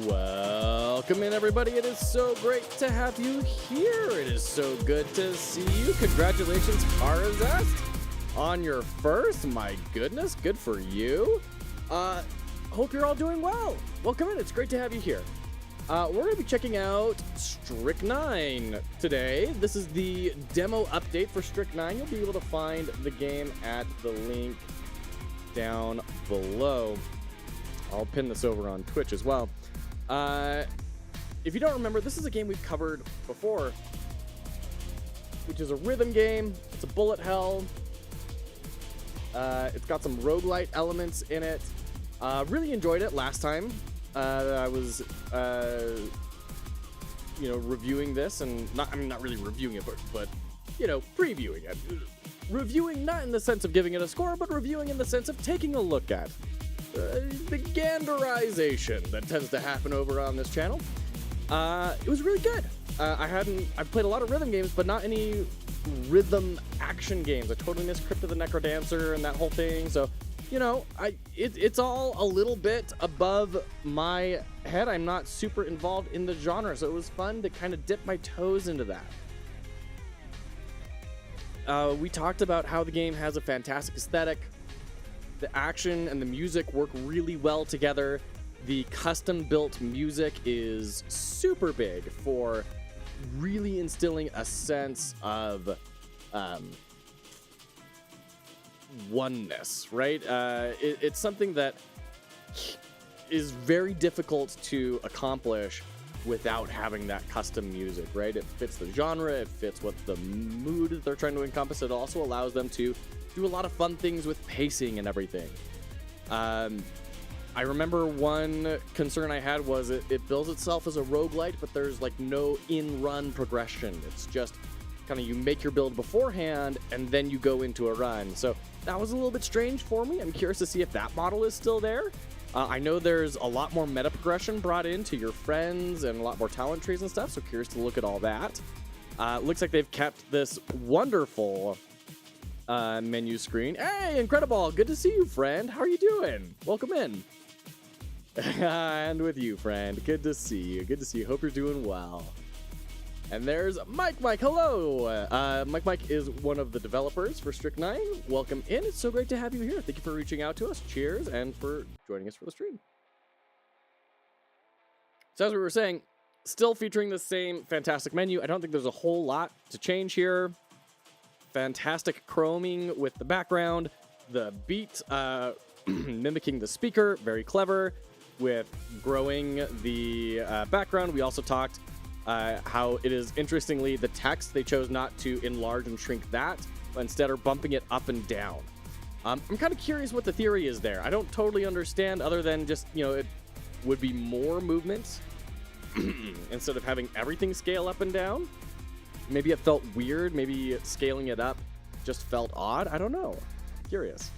Welcome in, everybody. It is so great to have you here. It is so good to see you. Congratulations, Karazest, on your first. My goodness, good for you. Hope you're all doing well. Welcome in. It's great to have you here. We're going to be checking out Strik-9 today. This is the demo update for Strik-9. You'll be able to find the game at the link down below. I'll pin this over on Twitch as well. If you don't remember, this is a game we've covered before, which is a rhythm game. It's a bullet hell. It's got some roguelite elements in it. Really enjoyed it last time. I was, reviewing this, and not really reviewing it, but previewing it. Reviewing not in the sense of giving it a score, but reviewing in the sense of taking a look at the ganderization that tends to happen over on this channel. It was really good. I've played a lot of rhythm games, but not any rhythm action games. I totally missed Crypt of the Necrodancer and that whole thing. So, it's all a little bit above my head. I'm not super involved in the genre, so it was fun to kind of dip my toes into that. We talked about how the game has a fantastic aesthetic. The action and the music work really well together. The custom-built music is super big for really instilling a sense of oneness, right? It's something that is very difficult to accomplish without having that custom music, right? It fits the genre, it fits what the mood that they're trying to encompass. It also allows them to do a lot of fun things with pacing and everything. I remember one concern I had was it bills itself as a roguelite, but there's like no in-run progression. It's just kind of you make your build beforehand and then you go into a run. So that was a little bit strange for me. I'm curious to see if that model is still there. I know there's a lot more meta progression brought into your friends and a lot more talent trees and stuff, so curious to look at all that. Looks like they've kept this wonderful menu screen. Hey, Incredible! Good to see you, friend. How are you doing? Welcome in. And with you, friend. Good to see you. Good to see you. Hope you're doing well. And there's Mike. Hello. Mike is one of the developers for Strik-9. Welcome in. It's so great to have you here. Thank you for reaching out to us. Cheers, and for joining us for the stream. So as we were saying, still featuring the same fantastic menu. I don't think there's a whole lot to change here. Fantastic chroming with the background. The beat mimicking the speaker. Very clever with growing the background. We also talked how it is, interestingly, the text, they chose not to enlarge and shrink that, but instead are bumping it up and down. I'm kind of curious what the theory is there. I don't totally understand, other than just, it would be more movement instead of having everything scale up and down. Maybe it felt weird. Maybe scaling it up just felt odd. I don't know. Curious.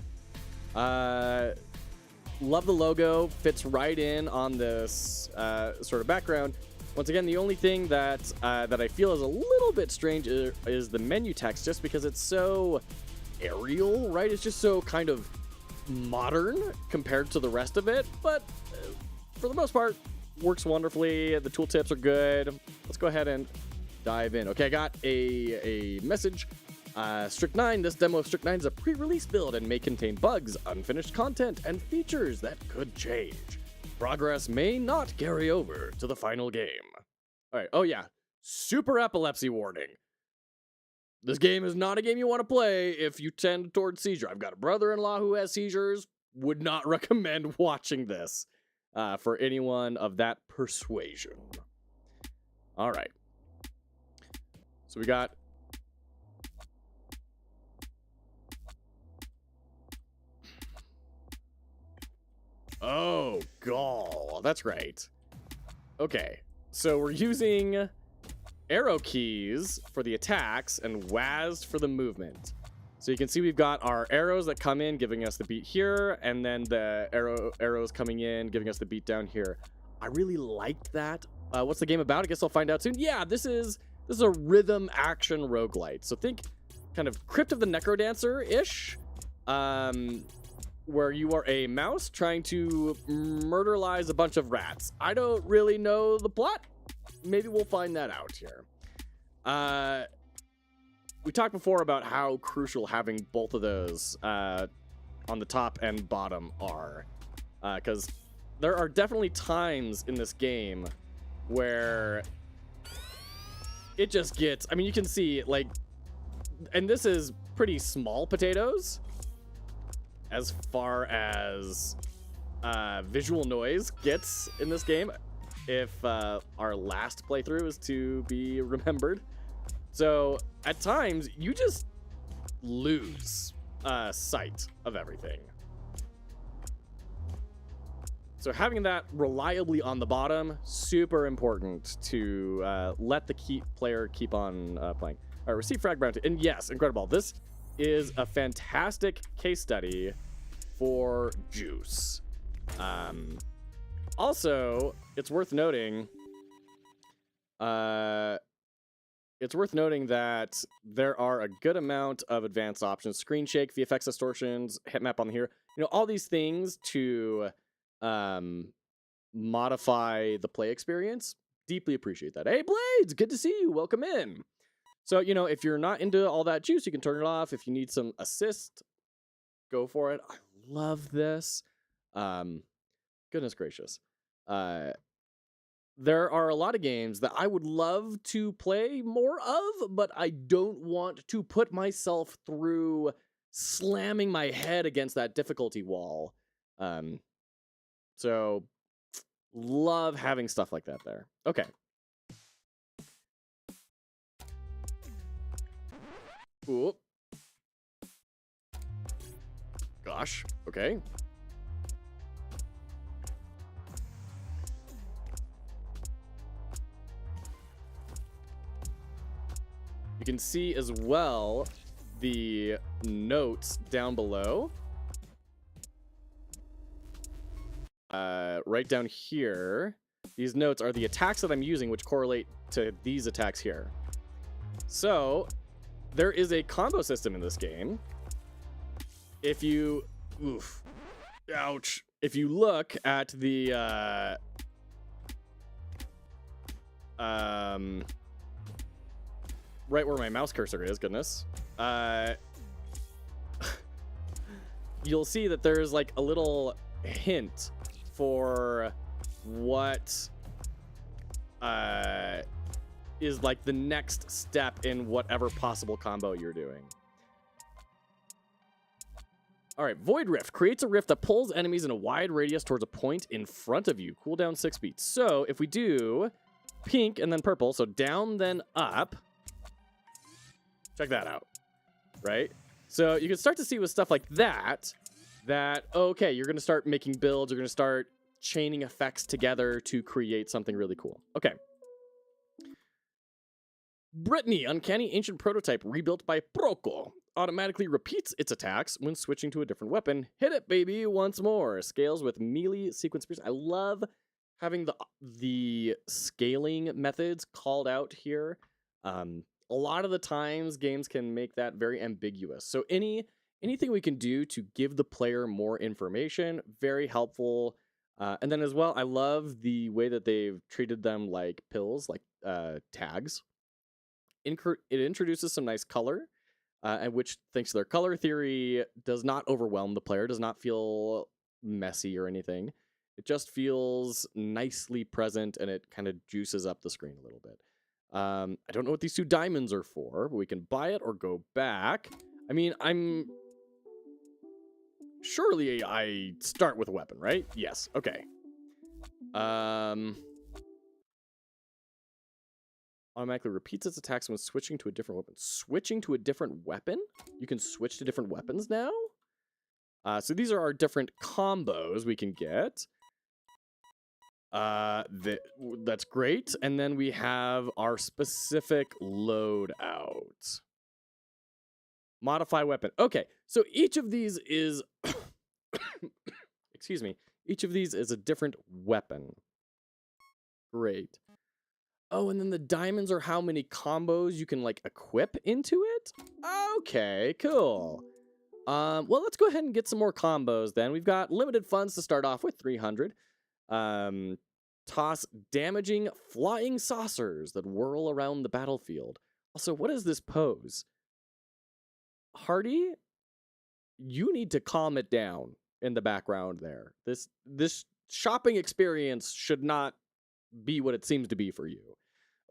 Love the logo. Fits right in on this sort of background. Once again, the only thing that I feel is a little bit strange is the menu text, just because it's so aerial, right? It's just so kind of modern compared to the rest of it, but for the most part, works wonderfully. The tooltips are good. Let's go ahead and dive in. Okay, I got a message. Strik-9, this demo of Strik-9 is a pre-release build and may contain bugs, unfinished content, and features that could change. Progress may not carry over to the final game. All right. Oh, yeah. Super epilepsy warning. This game is not a game you want to play if you tend towards seizure. I've got a brother-in-law who has seizures. Would not recommend watching this for anyone of that persuasion. All right. So we got... Oh, gall. That's right. Okay, so we're using arrow keys for the attacks and WASD for the movement. So you can see we've got our arrows that come in, giving us the beat here, and then the arrows coming in, giving us the beat down here. I really liked that. What's the game about? I guess I'll find out soon. Yeah, this is a rhythm action roguelite. So think kind of Crypt of the Necrodancer-ish. where you are a mouse trying to murderize a bunch of rats. I don't really know the plot. Maybe we'll find that out here. We talked before about how crucial having both of those on the top and bottom are. Because there are definitely times in this game where it just gets... I mean, you can see, like... And this is pretty small potatoes as far as visual noise gets in this game, if our last playthrough is to be remembered. So at times you just lose sight of everything. So having that reliably on the bottom, super important to let the player keep on playing. All right, receive frag bounty. And yes, incredible. This is a fantastic case study for juice. Also, it's worth noting that there are a good amount of advanced options: screen shake, VFX distortions, hitmap on here. You know, all these things to modify the play experience. Deeply appreciate that. Hey, Blades, good to see you. Welcome in. So, you know, if you're not into all that juice, you can turn it off. If you need some assist, go for it. I love this. Goodness gracious. There are a lot of games that I would love to play more of, but I don't want to put myself through slamming my head against that difficulty wall. So, love having stuff like that there. Okay. Ooh. Gosh. Okay. You can see as well the notes down below. Right down here. These notes are the attacks that I'm using, which correlate to these attacks here. So, there is a combo system in this game. If you... Oof. Ouch. If you look at the... right where my mouse cursor is, goodness. You'll see that there's like a little hint for what is like the next step in whatever possible combo you're doing. All right, Void Rift creates a rift that pulls enemies in a wide radius towards a point in front of you. Cooldown 6 beats. So if we do pink and then purple, so down then up, check that out, right? So you can start to see with stuff like that, okay, you're going to start making builds, you're going to start chaining effects together to create something really cool. Okay. Brittany, Uncanny Ancient Prototype, rebuilt by Proco. Automatically repeats its attacks when switching to a different weapon. Hit it, baby, once more. Scales with melee sequence spears. I love having the scaling methods called out here. A lot of the times, games can make that very ambiguous. So anything we can do to give the player more information, very helpful. And then as well, I love the way that they've treated them like pills, like tags. It introduces some nice color, and which, thanks to their color theory, does not overwhelm the player, does not feel messy or anything. It just feels nicely present, and it kind of juices up the screen a little bit. I don't know what these two diamonds are for, but we can buy it or go back. I mean, surely I start with a weapon, right? Yes, okay. Automatically repeats its attacks when switching to a different weapon. Switching to a different weapon? You can switch to different weapons now? So these are our different combos we can get. That's great. And then we have our specific loadout. Modify weapon. Okay, so each of these is... excuse me. Each of these is a different weapon. Great. Oh, and then the diamonds are how many combos you can, like, equip into it? Okay, cool. Well, let's go ahead and get some more combos then. We've got limited funds to start off with, 300. Toss damaging flying saucers that whirl around the battlefield. Also, what is this pose? Hardy, you need to calm it down in the background there. This shopping experience should not be what it seems to be for you.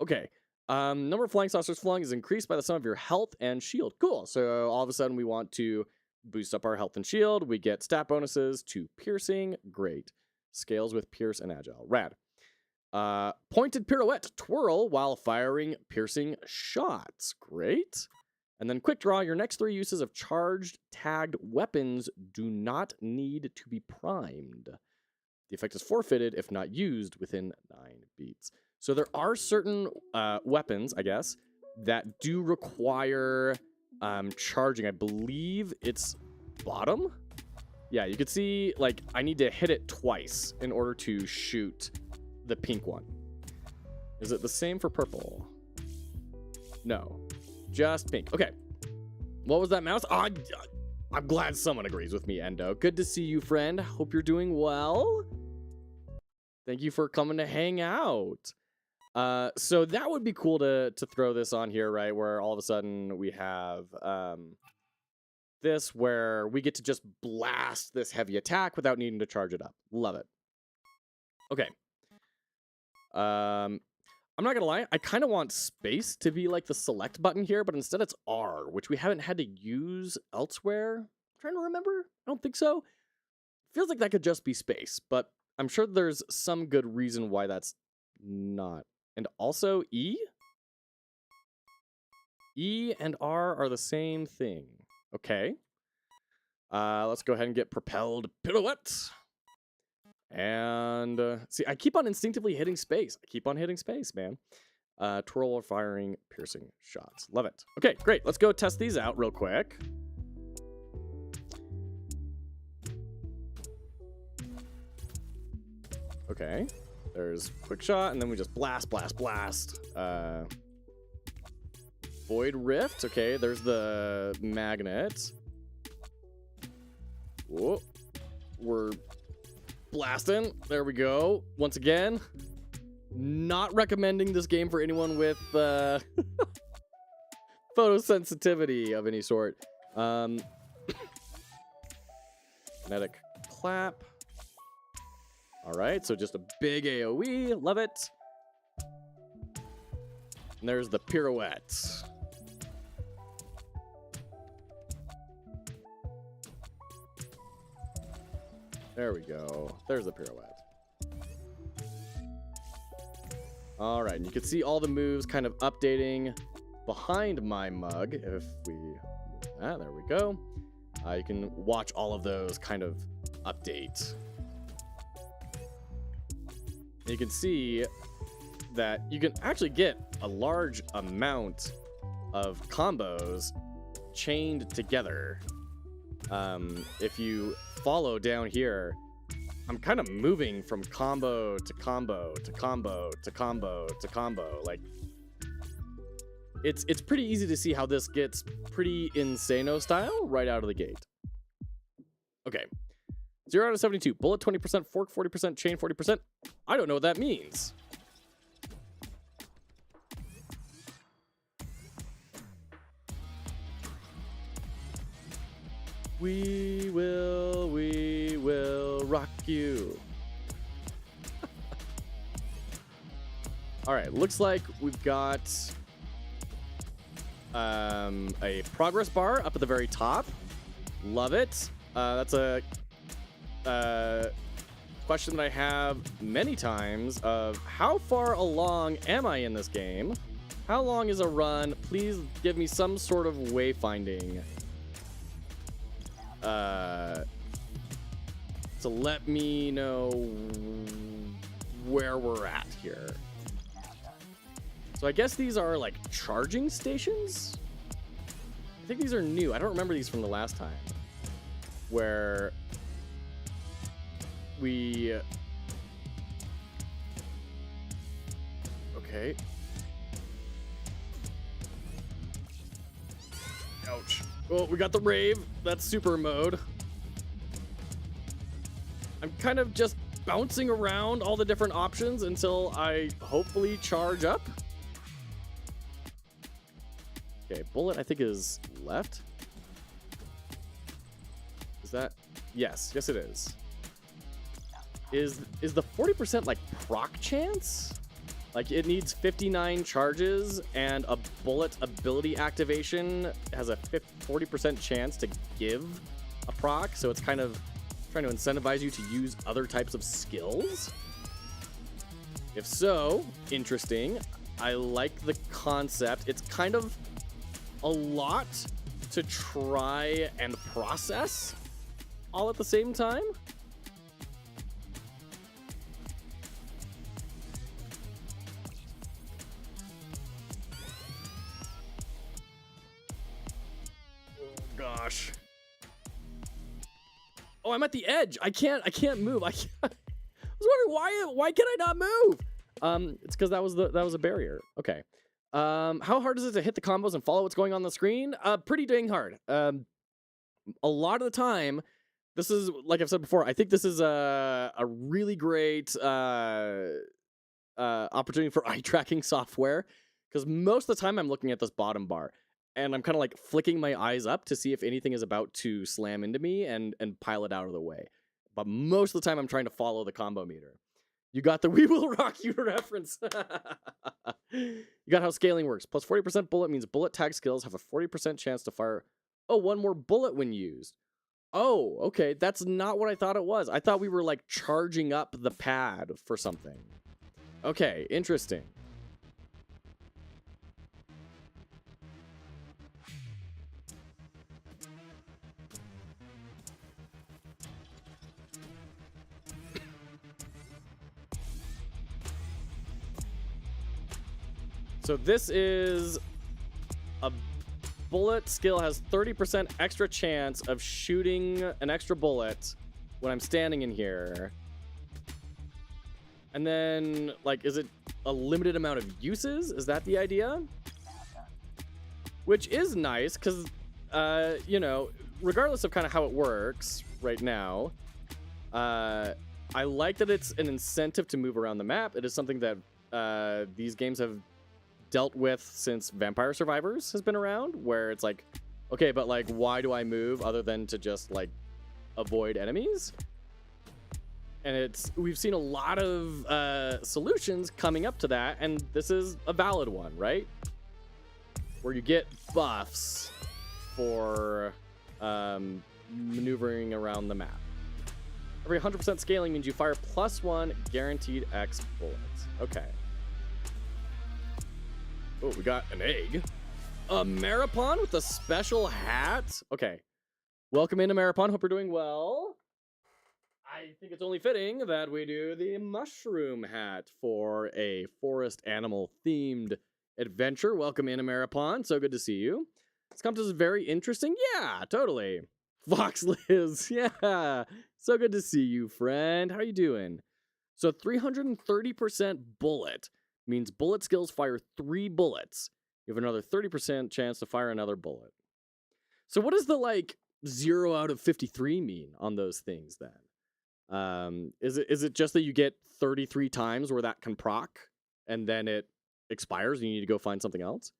Okay. Number of flying saucers flung is increased by the sum of your health and shield. Cool. So all of a sudden we want to boost up our health and shield. We get stat bonuses to piercing. Great. Scales with pierce and agile. Rad. Pointed pirouette. Twirl while firing piercing shots. Great. And then quick draw. Your next 3 uses of charged tagged weapons do not need to be primed. The effect is forfeited if not used within 9 beats. So there are certain weapons, I guess, that do require charging. I believe it's bottom. Yeah, you can see, like, I need to hit it twice in order to shoot the pink one. Is it the same for purple? No, just pink. Okay. What was that mouse? Oh, I'm glad someone agrees with me, Endo. Good to see you, friend. Hope you're doing well. Thank you for coming to hang out. So that would be cool to throw this on here, right? Where all of a sudden we have this where we get to just blast this heavy attack without needing to charge it up. Love it. Okay. I'm not gonna lie, I kind of want space to be like the select button here, but instead it's R, which we haven't had to use elsewhere. I'm trying to remember. I don't think so. Feels like that could just be space, but I'm sure there's some good reason why that's not. And also E? E and R are the same thing. Okay. Let's go ahead and get propelled pirouette. And see, I keep on instinctively hitting space. I keep on hitting space, man. Twirl or firing piercing shots. Love it. Okay, great. Let's go test these out real quick. Okay. There's quick shot, and then we just blast, blast, blast. Void Rift. Okay, there's the magnet. Whoa. We're blasting. There we go. Once again, not recommending this game for anyone with photosensitivity of any sort. Kinetic clap. All right, so just a big AoE. Love it. And there's the pirouette. There we go. There's the pirouette. All right, and you can see all the moves kind of updating behind my mug. If we, there we go. You can watch all of those kind of update. You can see that you can actually get a large amount of combos chained together. If you follow down here, I'm kind of moving from combo to combo to combo to combo to combo. Like, it's pretty easy to see how this gets pretty insano style right out of the gate. Okay. 0 out of 72. Bullet 20%, fork 40%, chain 40%. I don't know what that means. We will rock you. All right, looks like we've got a progress bar up at the very top. Love it. That's a question that I have many times of how far along am I in this game? How long is a run? Please give me some sort of wayfinding to let me know where we're at here. So I guess these are like charging stations? I think these are new. I don't remember these from the last time. Where we... Okay. Ouch. Oh, we got the rave. That's super mode. I'm kind of just bouncing around all the different options until I hopefully charge up. Okay, bullet I think is left. Is that? Yes, yes it is. Is the 40% like proc chance? Like it needs 59 charges and a bullet ability activation has a 40% chance to give a proc, so it's kind of trying to incentivize you to use other types of skills. If so, interesting. I like the concept. It's kind of a lot to try and process all at the same time. Gosh. Oh, I'm at the edge. I can't move. I was wondering why can I not move? It's because that was a barrier. Okay. How hard is it to hit the combos and follow what's going on the screen? Pretty dang hard. A lot of the time, this is, like I've said before, I think this is a really great opportunity for eye tracking software, because most of the time I'm looking at this bottom bar and I'm kind of like flicking my eyes up to see if anything is about to slam into me and pile it out of the way. But most of the time I'm trying to follow the combo meter. You got the "We Will Rock You" reference. You got how scaling works. Plus 40% bullet means bullet tag skills have a 40% chance to fire one more bullet when used. Oh, okay. That's not what I thought it was. I thought we were like charging up the pad for something. Okay, interesting. So this is a bullet skill has 30% extra chance of shooting an extra bullet when I'm standing in here. And then, like, is it a limited amount of uses? Is that the idea? Which is nice, because, you know, regardless of kind of how it works right now, I like that it's an incentive to move around the map. It is something that these games have dealt with since Vampire Survivors has been around, where it's like, okay, but like, why do I move other than to just like avoid enemies? And we've seen a lot of solutions coming up to that, and this is a valid one, right? Where you get buffs for maneuvering around the map. Every 100% scaling means you fire +1 guaranteed X bullets. Okay. Oh, we got an egg. A Maripon with a special hat. Okay. Welcome in, Maripon. Hope you're doing well. I think it's only fitting that we do the mushroom hat for a forest animal themed adventure. Welcome in, Maripon. So good to see you. This contest is very interesting. Yeah, totally. Fox Liz. Yeah. So good to see you, friend. How you doing? So 330% bullet means bullet skills fire 3 bullets. You have another 30% chance to fire another bullet. So what does the like 0 out of 53 mean on those things then? Is it just that you get 33 times where that can proc and then it expires and you need to go find something else?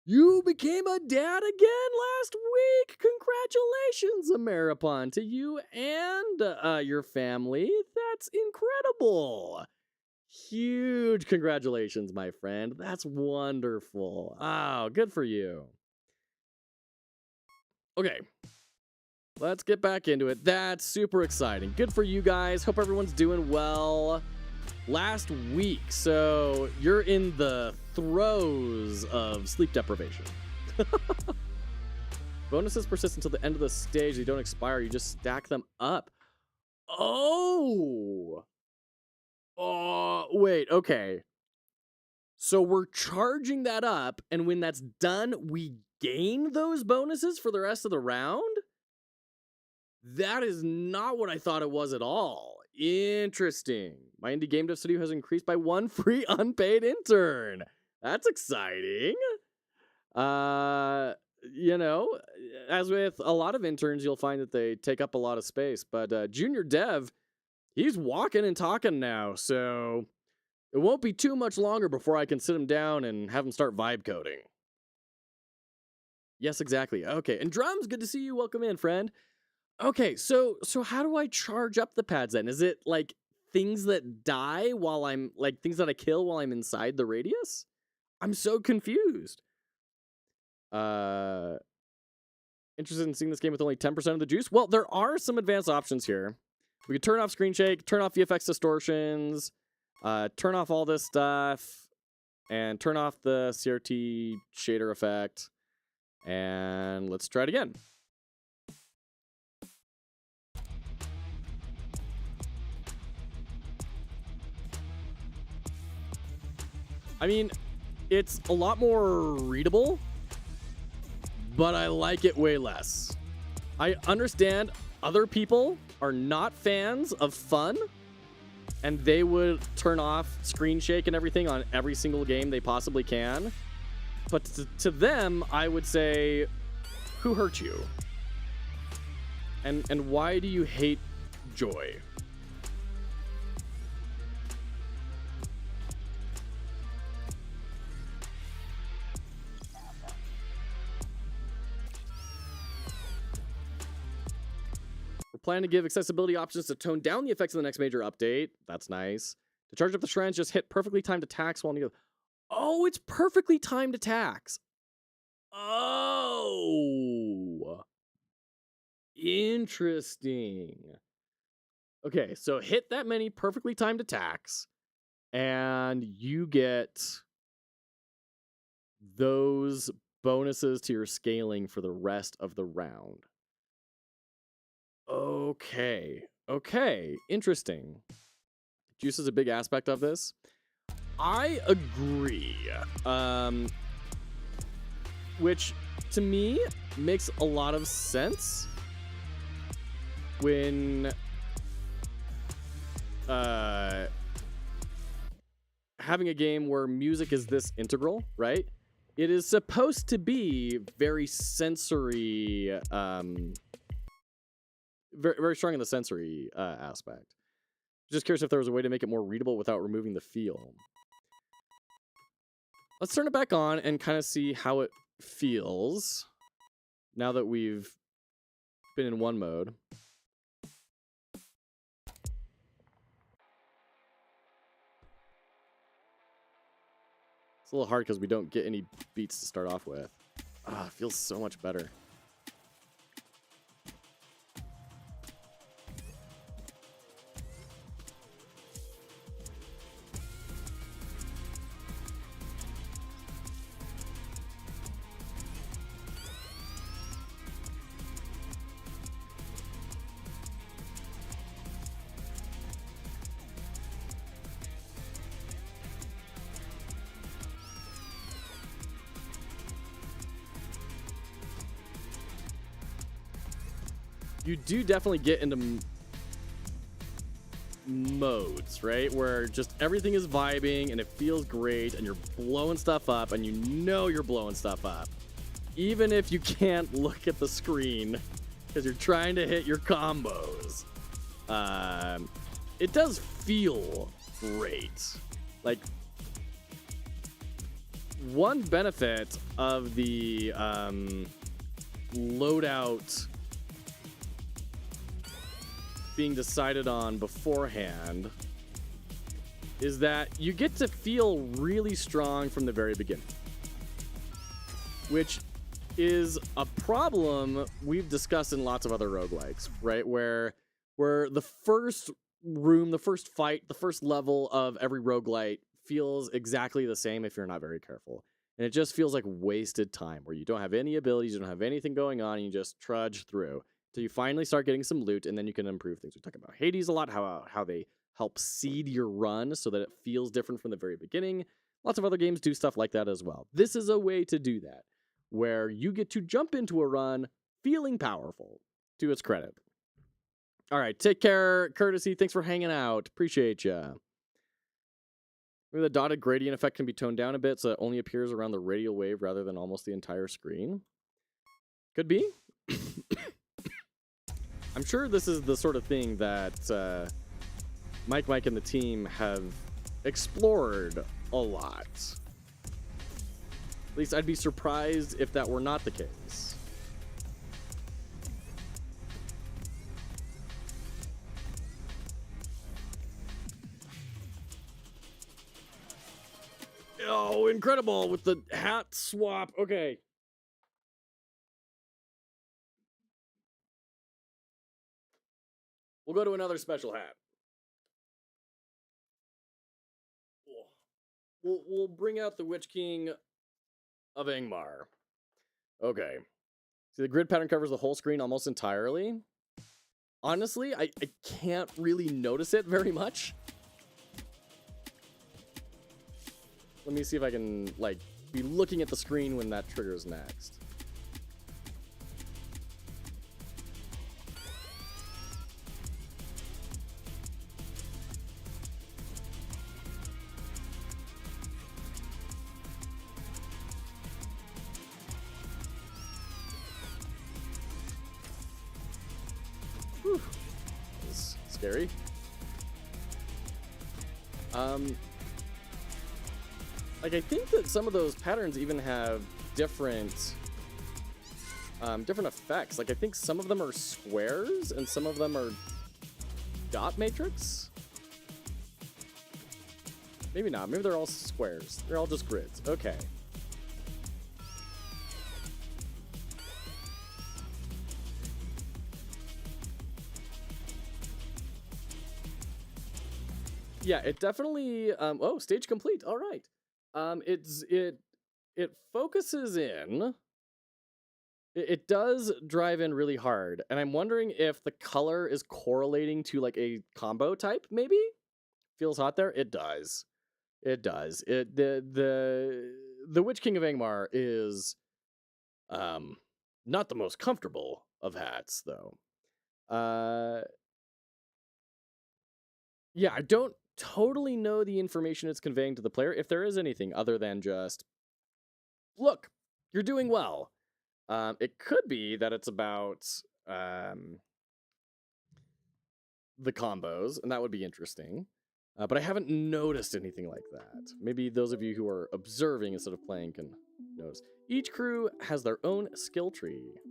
You became a dad again last week. Congratulations, Maripon, to you and your family. That's incredible. Huge congratulations, my friend. That's wonderful. Oh, good for you. Okay. Let's get back into it. That's super exciting. Good for you guys. Hope everyone's doing well. Last week, so you're in the throes of sleep deprivation. Bonuses persist until the end of the stage. They don't expire. You just stack them up. Oh, wait. Okay. So we're charging that up, and when that's done, we gain those bonuses for the rest of the round? That is not what I thought it was at all. Interesting. My indie game dev studio has increased by 1 free unpaid intern. That's exciting. you know, as with a lot of interns, you'll find that they take up a lot of space. But Junior Dev, he's walking and talking now, so it won't be too much longer before I can sit him down and have him start vibe coding. Yes, exactly. Okay, and Drums, good to see you. Welcome in, friend. Okay, so how do I charge up the pads then? Is it like things that die while I'm like things that I kill while I'm inside the radius? I'm so confused. Uh Interested in seeing this game with only 10% of the juice? Well, there are some advanced options here. We could turn off screen shake, turn off VFX distortions, turn off all this stuff, and turn off the CRT shader effect. And let's try it again. I mean, it's a lot more readable, but I like it way less. I understand other people are not fans of fun, and they would turn off screen shake and everything on every single game they possibly can. But to them, I would say, who hurt you? And why do you hate joy? We're planning to give accessibility options to tone down the effects of the next major update. That's nice. To charge up the shrines, just hit perfectly timed attacks while you. Oh, it's perfectly timed attacks. Oh, interesting. Okay, so hit that many perfectly timed attacks, and you get those bonuses to your scaling for the rest of the round. Okay. Okay. Interesting. Juice is a big aspect of this. I agree. Which to me makes a lot of sense when having a game where music is this integral, right? It is supposed to be very sensory, very strong in the sensory aspect. Just curious if there was a way to make it more readable without removing the feel. Let's turn it back on and kind of see how it feels now that we've been in one mode. It's a little hard because we don't get any beats to start off with. Ah, it feels so much better. You do definitely get into modes, right? Where just everything is vibing and it feels great and you're blowing stuff up and you know you're blowing stuff up. Even if you can't look at the screen because you're trying to hit your combos. It does feel great. Like, one benefit of the loadout being decided on beforehand is that you get to feel really strong from the very beginning, which is a problem we've discussed in lots of other roguelikes, right? Where the first room, the first fight, the first level of every roguelite feels exactly the same if you're not very careful. And it just feels like wasted time where you don't have any abilities, you don't have anything going on, and you just trudge through. So you finally start getting some loot, and then you can improve things. We talk about Hades a lot, how they help seed your run so that it feels different from the very beginning. Lots of other games do stuff like that as well. This is a way to do that, where you get to jump into a run feeling powerful, to its credit. All right, take care, Courtesy. Thanks for hanging out. Appreciate ya. Maybe the dotted gradient effect can be toned down a bit so it only appears around the radial wave rather than almost the entire screen. Could be. I'm sure this is the sort of thing that Mike and the team have explored a lot. At least I'd be surprised if that were not the case. Oh, incredible with the hat swap. Okay. We'll go to another special hat. We'll bring out the Witch King of Angmar. Okay. See, the grid pattern covers the whole screen almost entirely. Honestly, I can't really notice it very much. Let me see if I can, like, be looking at the screen when that triggers next. Whew. That's scary. Like, I think that some of those patterns even have different effects. Like, I think some of them are squares and some of them are dot matrix. Maybe not. Maybe they're all squares. They're all just grids. Okay. Yeah, it definitely. Oh, stage complete. All right. It focuses in. It does drive in really hard, and I'm wondering if the color is correlating to like a combo type. Maybe feels hot there. It does. It does. The Witch King of Angmar is not the most comfortable of hats though. Yeah, I don't totally know the information it's conveying to the player, if there is anything other than just, look, you're doing well. It could be that it's about the combos, and that would be interesting. But I haven't noticed anything like that. Maybe those of you who are observing instead of playing can notice. Each crew has their own skill tree.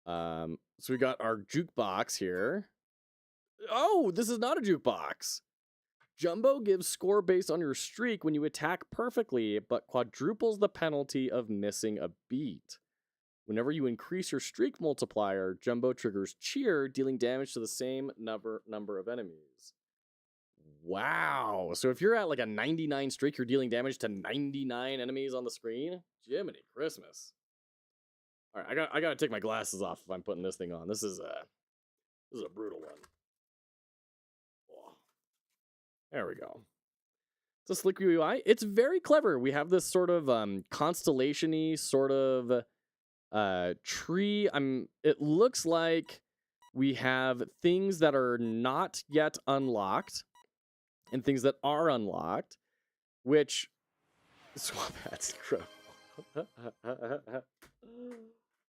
So we got our jukebox here. Oh, this is not a jukebox. Jumbo gives score based on your streak when you attack perfectly, but quadruples the penalty of missing a beat. Whenever you increase your streak multiplier, Jumbo triggers Cheer, dealing damage to the same number of enemies. Wow. So if you're at like a 99 streak, you're dealing damage to 99 enemies on the screen? Jiminy Christmas. All right, I gotta take my glasses off if I'm putting this thing on. This is a brutal one. There we go. It's a slick UI. It's very clever. We have this sort of constellation-y sort of tree. It looks like we have things that are not yet unlocked and things that are unlocked, which swap hats incredible.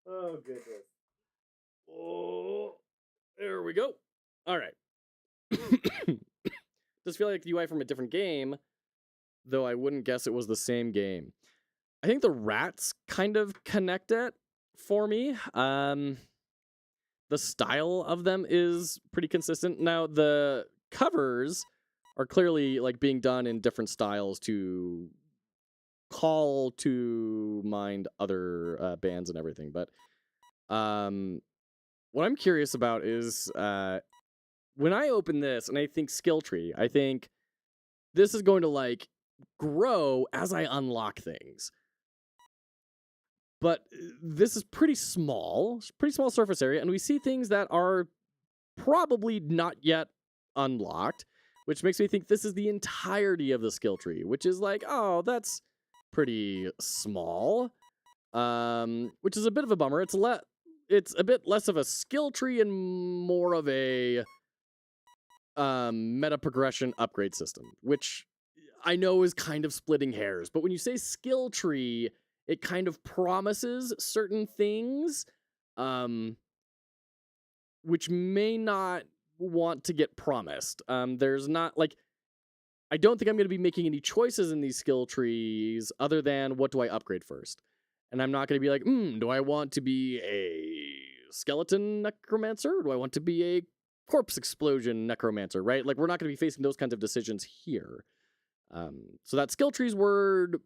Oh goodness. Oh, there we go. All right. Does feel like the UI from a different game, though I wouldn't guess it was the same game. I think the rats kind of connect it for me. The style of them is pretty consistent. Now, the covers are clearly like being done in different styles to call to mind other bands and everything. But what I'm curious about is when I open this and I think skill tree, I think this is going to like grow as I unlock things. But this is pretty small surface area, and we see things that are probably not yet unlocked, which makes me think this is the entirety of the skill tree, which is like, oh, that's pretty small, which is a bit of a bummer. It's a bit less of a skill tree and more of a meta progression upgrade system, which I know is kind of splitting hairs. But when you say skill tree, it kind of promises certain things, which may not want to get promised. There's not like I don't think I'm going to be making any choices in these skill trees other than what do I upgrade first. And I'm not going to be like, do I want to be a skeleton necromancer? Or do I want to be a corpse explosion necromancer, right? Like, we're not going to be facing those kinds of decisions here. So that skill trees word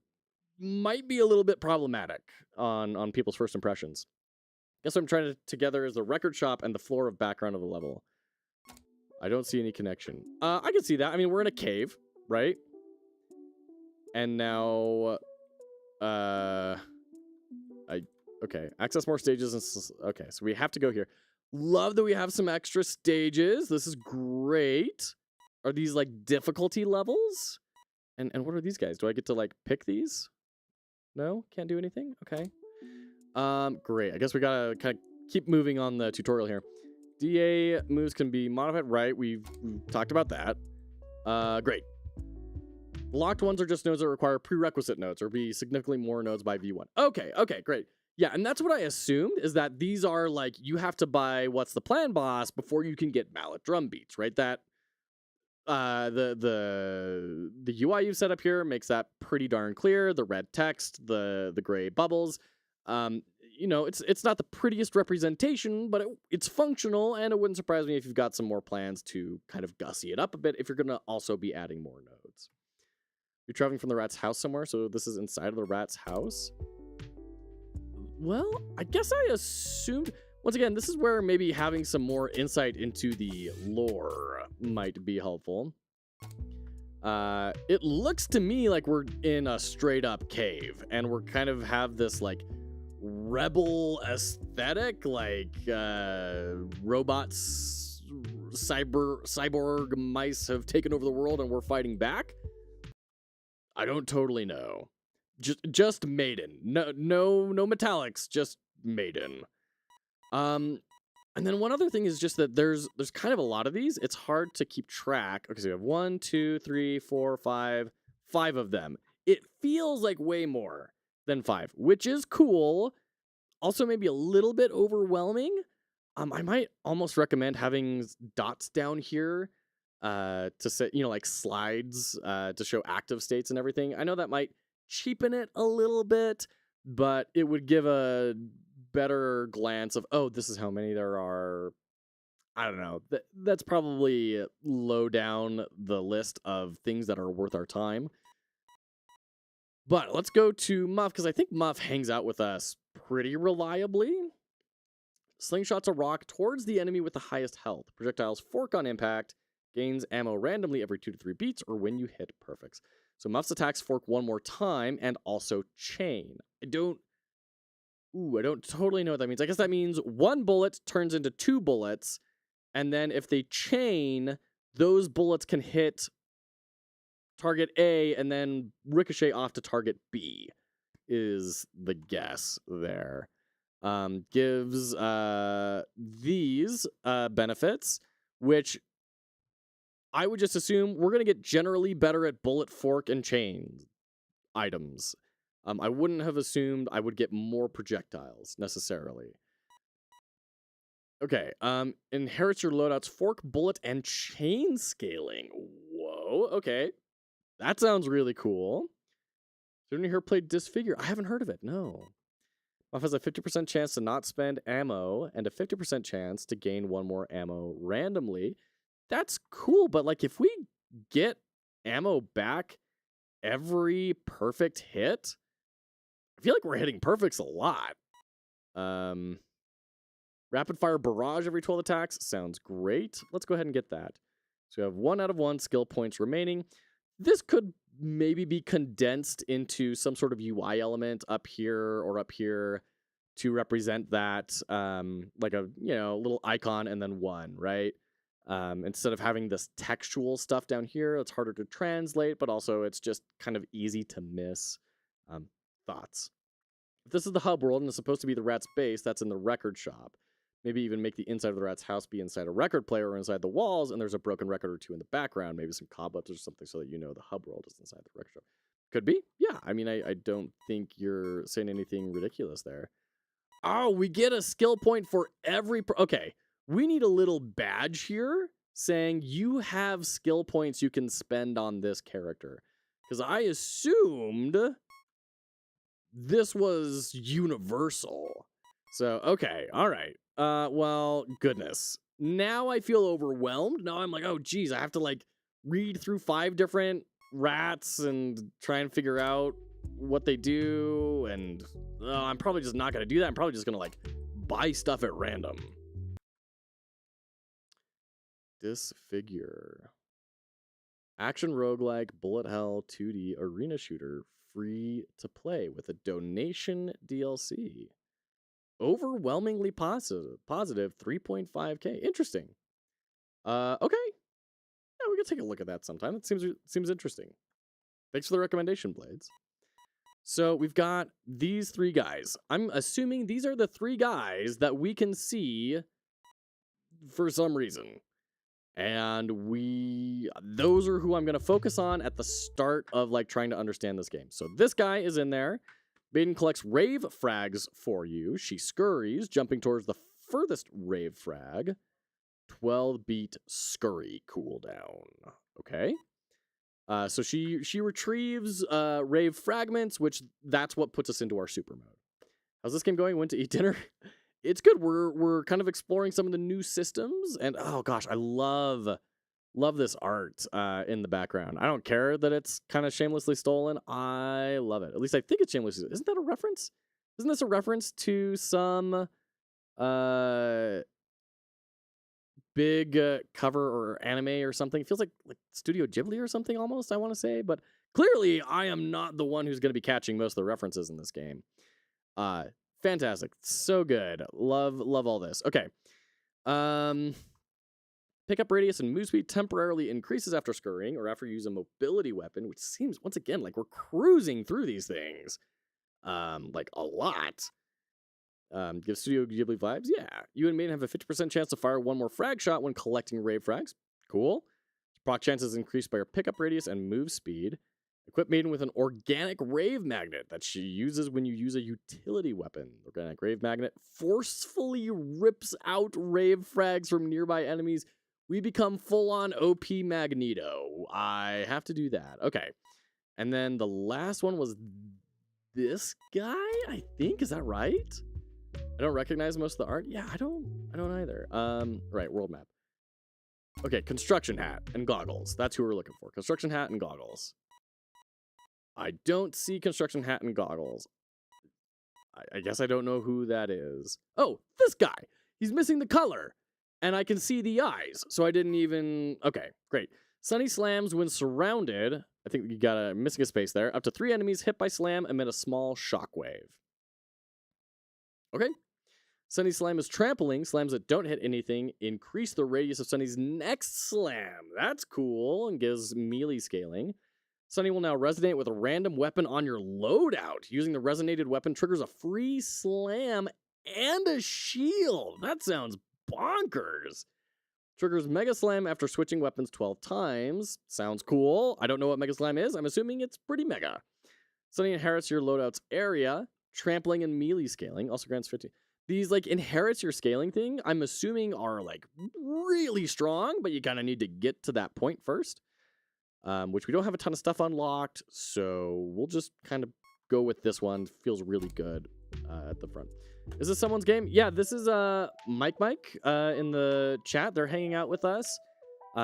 might be a little bit problematic on people's first impressions. Guess what I'm trying to together is the record shop and the floor of background of the level. I don't see any connection. I can see that. I mean, we're in a cave, right? And now, okay, access more stages. Okay, so we have to go here. Love that we have some extra stages. This is great. Are these like difficulty levels? And what are these guys? Do I get to like pick these? No, can't do anything. Okay. Great. I guess we gotta kind of keep moving on the tutorial here. DA moves can be modified, right? We've talked about that. Great. Locked ones are just nodes that require prerequisite nodes or be significantly more nodes by V1. Okay, great. Yeah, and that's what I assumed, is that these are like, you have to buy What's the Plan boss before you can get mallet drum beats, right? That the UI you've set up here makes that pretty darn clear. The red text, the gray bubbles. You know, it's not the prettiest representation, but it's functional, and it wouldn't surprise me if you've got some more plans to kind of gussy it up a bit if you're going to also be adding more nodes. You're traveling from the rat's house somewhere, so this is inside of the rat's house? Well, I guess I assumed... Once again, this is where maybe having some more insight into the lore might be helpful. It looks to me like we're in a straight-up cave, and we're kind of have this, like, rebel aesthetic, like, robots, cyborg mice have taken over the world and we're fighting back? I don't totally know. Just Maiden. No metallics, just Maiden. And then one other thing is just that there's kind of a lot of these. It's hard to keep track. Okay, so we have 1, 2, 3, 4, 5 of them. It feels like way more than 5, which is cool. Also maybe a little bit overwhelming. I might almost recommend having dots down here to set, you know, like slides to show active states and everything. I know that might cheapen it a little bit, but it would give a better glance of, oh, this is how many there are. I don't know. That's probably low down the list of things that are worth our time. But let's go to Muff, because I think Muff hangs out with us pretty reliably. Slingshots a rock towards the enemy with the highest health. Projectiles fork on impact. Gains ammo randomly every 2 to 3 beats or when you hit perfects. So Muff's attacks fork one more time and also chain. I don't totally know what that means. I guess that means 1 bullet turns into 2 bullets, and then if they chain, those bullets can hit target A and then ricochet off to target B, is the guess there. Gives these benefits, which I would just assume we're going to get generally better at bullet, fork, and chain items. I wouldn't have assumed I would get more projectiles, necessarily. Okay, inherits your loadout's fork, bullet, and chain scaling. Whoa, okay. That sounds really cool. Did anyone here play Disfigure? I haven't heard of it, no. Muff has a 50% chance to not spend ammo and a 50% chance to gain 1 more ammo randomly. That's cool, but like if we get ammo back every perfect hit, I feel like we're hitting perfects a lot. Rapid fire barrage every 12 attacks sounds great. Let's go ahead and get that. So we have 1 out of 1 skill points remaining. This could maybe be condensed into some sort of UI element up here or up here to represent that, like a, you know, little icon and then 1, right? Instead of having this textual stuff down here, it's harder to translate, but also it's just kind of easy to miss. Thoughts? If this is the hub world and it's supposed to be the rat's base, that's in the record shop. Maybe even make the inside of the rat's house be inside a record player or inside the walls, and there's a broken record or 2 in the background, maybe some cobwebs or something so that you know the hub world is inside the record shop. Could be. Yeah. I mean, I don't think you're saying anything ridiculous there. Oh, we get a skill point for every... Okay. We need a little badge here saying you have skill points you can spend on this character. Because I assumed this was universal. So, okay. All right. Well, goodness. Now I feel overwhelmed. Now I'm like, oh, geez, I have to like read through 5 different rats and try and figure out what they do. And I'm probably just not going to do that. I'm probably just going to like buy stuff at random. Disfigure. Action roguelike, bullet hell, 2D, arena shooter, free to play with a donation DLC. Overwhelmingly positive, 3.5K. Interesting. Okay. Yeah, we can take a look at that sometime. It seems interesting. Thanks for the recommendation, Blades. So we've got these 3 guys. I'm assuming these are the 3 guys that we can see for some reason. And those are who I'm going to focus on at the start of like trying to understand this game. So this guy is in there. Maiden collects rave frags for you. She scurries, jumping towards the furthest rave frag. 12-beat scurry cooldown. Okay. So she retrieves rave fragments, which that's what puts us into our super mode. How's this game going? Went to eat dinner? It's good. We're kind of exploring some of the new systems, and oh gosh, I love this art in the background. I don't care that it's kind of shamelessly stolen. I love it. At least I think it's shamelessly. Isn't that a reference? Isn't this a reference to some big cover or anime or something? It feels like Studio Ghibli or something almost, I want to say, but clearly I am not the one who's going to be catching most of the references in this game. Fantastic. So good. Love all this. Okay. Pickup radius and move speed temporarily increases after scurrying or after you use a mobility weapon, which seems, once again, like we're cruising through these things. Like a lot. Give Studio Ghibli vibes. Yeah. You and Maiden have a 50% chance to fire 1 more frag shot when collecting rave frags. Cool. Proc chances increased by your pickup radius and move speed. Equip Maiden with an organic rave magnet that she uses when you use a utility weapon. Organic rave magnet forcefully rips out rave frags from nearby enemies. We become full-on OP Magneto. I have to do that. Okay. And then the last one was this guy, I think. Is that right? I don't recognize most of the art. Yeah, I don't either. Right, world map. Okay, construction hat and goggles. That's who we're looking for. Construction hat and goggles. I don't see construction hat and goggles. I guess I don't know who that is. Oh, this guy. He's missing the color. And I can see the eyes. So I didn't even... Okay, great. Sunny slams when surrounded. I think you got missing a space there. Up to 3 enemies hit by slam emit a small shockwave. Okay. Sunny slam is trampling. Slams that don't hit anything increase the radius of Sunny's next slam. That's cool and gives melee scaling. Sunny will now resonate with a random weapon on your loadout. Using the resonated weapon triggers a free slam and a shield. That sounds bonkers. Triggers Mega Slam after switching weapons 12 times. Sounds cool. I don't know what Mega Slam is. I'm assuming it's pretty mega. Sunny inherits your loadout's area. Trampling and melee scaling. Also grants 50. These, like, inherits your scaling thing, I'm assuming are, like, really strong, but you kind of need to get to that point first. Which we don't have a ton of stuff unlocked, so we'll just kind of go with this one. Feels really good at the front. Is this someone's game? Yeah, this is Mike in the chat. They're hanging out with us.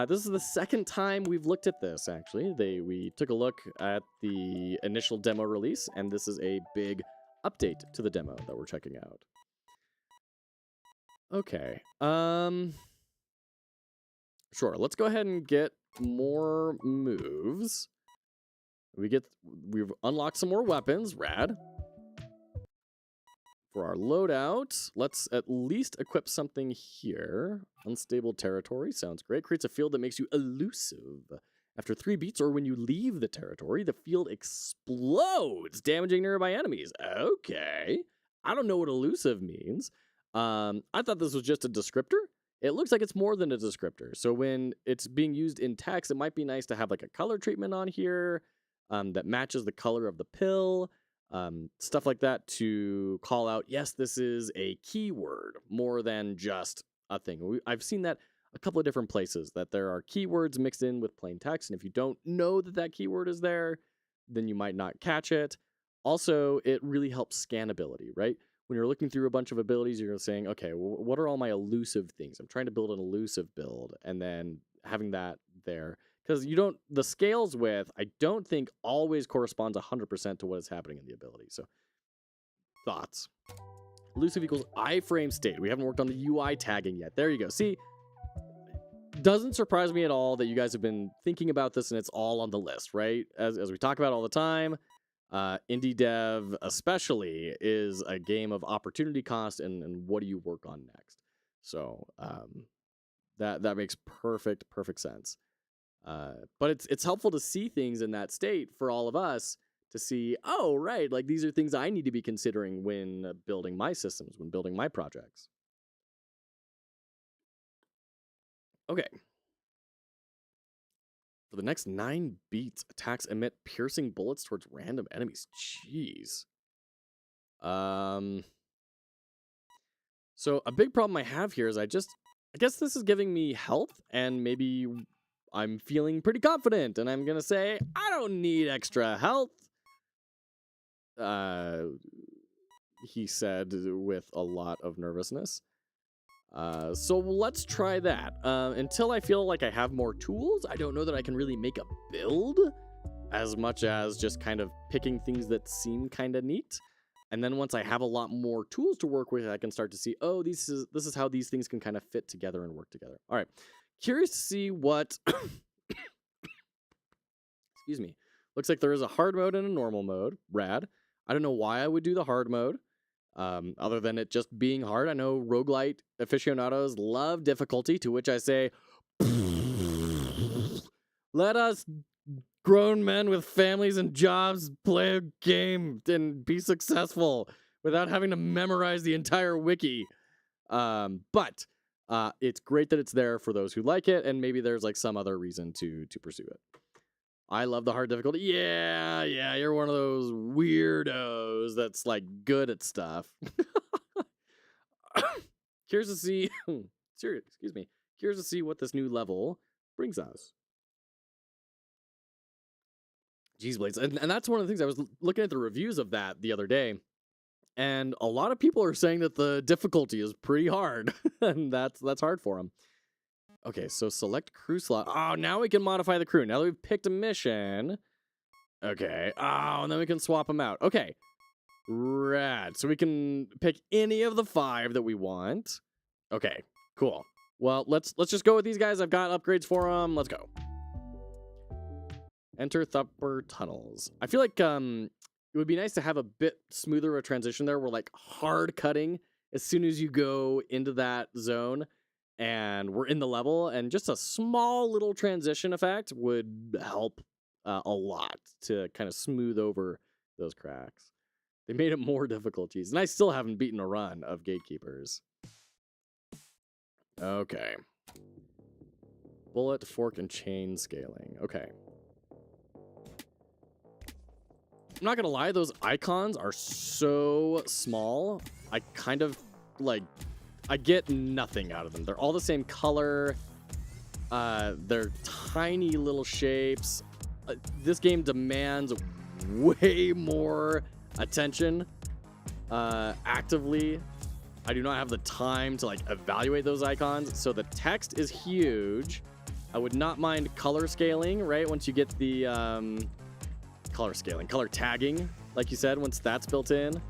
This is the second time we've looked at this, actually. We took a look at the initial demo release, and this is a big update to the demo that we're checking out. Okay. Sure, let's go ahead and get more moves. We've unlocked some more weapons. Rad. For our loadout, let's at least equip something here. Unstable territory sounds great. Creates a field that makes you elusive. After 3 beats or when you leave the territory, the field explodes, damaging nearby enemies. Okay. I don't know what elusive means. I thought this was just a descriptor. It looks like it's more than a descriptor. So when it's being used in text, it might be nice to have like a color treatment on here. that matches the color of the pill, stuff like that to call out, yes, this is a keyword more than just a thing. I've seen that a couple of different places, that there are keywords mixed in with plain text, and if you don't know that that keyword is there, then you might not catch it. Also, it really helps scannability, right? When you're looking through a bunch of abilities, you're saying, okay, what are all my elusive things? I'm trying to build an elusive build, and then having that there. Because the scales width, I don't think always corresponds 100% to what is happening in the ability. So, thoughts. Elusive equals iframe state. We haven't worked on the UI tagging yet. There you go. See, doesn't surprise me at all that you guys have been thinking about this and it's all on the list, right? As we talk about all the time, indie dev especially is a game of opportunity cost and what do you work on next. So that makes perfect sense. But it's helpful to see things in that state for all of us to see, oh, right, like these are things I need to be considering when building my systems, when building my projects. Okay. For the next 9 beats, attacks emit piercing bullets towards random enemies. Jeez. So a big problem I have here is I guess this is giving me health, and maybe I'm feeling pretty confident, and I'm gonna say, I don't need extra health. He said with a lot of nervousness. So let's try that. Until I feel like I have more tools, I don't know that I can really make a build as much as just kind of picking things that seem kind of neat. And then once I have a lot more tools to work with, I can start to see, oh, this is how these things can kind of fit together and work together. All right. Curious to see what... Excuse me. Looks like there is a hard mode and a normal mode. Rad. I don't know why I would do the hard mode. Other than it just being hard. I know roguelite aficionados love difficulty, to which I say, let us grown men with families and jobs play a game and be successful without having to memorize the entire wiki. But it's great that it's there for those who like it, and maybe there's like some other reason to pursue it. I love the hard difficulty. Yeah, you're one of those weirdos that's like good at stuff. Curious to see, curious to see what this new level brings us. Jeez, Blades. And that's one of the things I was looking at the reviews of that the other day. And a lot of people are saying that the difficulty is pretty hard. And that's hard for them. Okay, so select crew slot. Oh, now we can modify the crew. Now that we've picked a mission. Okay. Oh, and then we can swap them out. Okay. Rad. So we can pick any of the 5 that we want. Okay, cool. Well, let's just go with these guys. I've got upgrades for them. Let's go. Enter Thupper Tunnels. I feel like it would be nice to have a bit smoother a transition there. We're like hard cutting as soon as you go into that zone. And we're in the level, and just a small little transition effect would help a lot to kind of smooth over those cracks. They made it more difficulties, and I still haven't beaten a run of Gatekeepers. Okay. Bullet, fork, and chain scaling. Okay. I'm not gonna lie, those icons are so small. I kind of, like... I get nothing out of them. They're all the same color. They're tiny little shapes. This game demands way more attention actively. I do not have the time to like evaluate those icons. So the text is huge. I would not mind color scaling, right? Once you get the color tagging, like you said, once that's built in,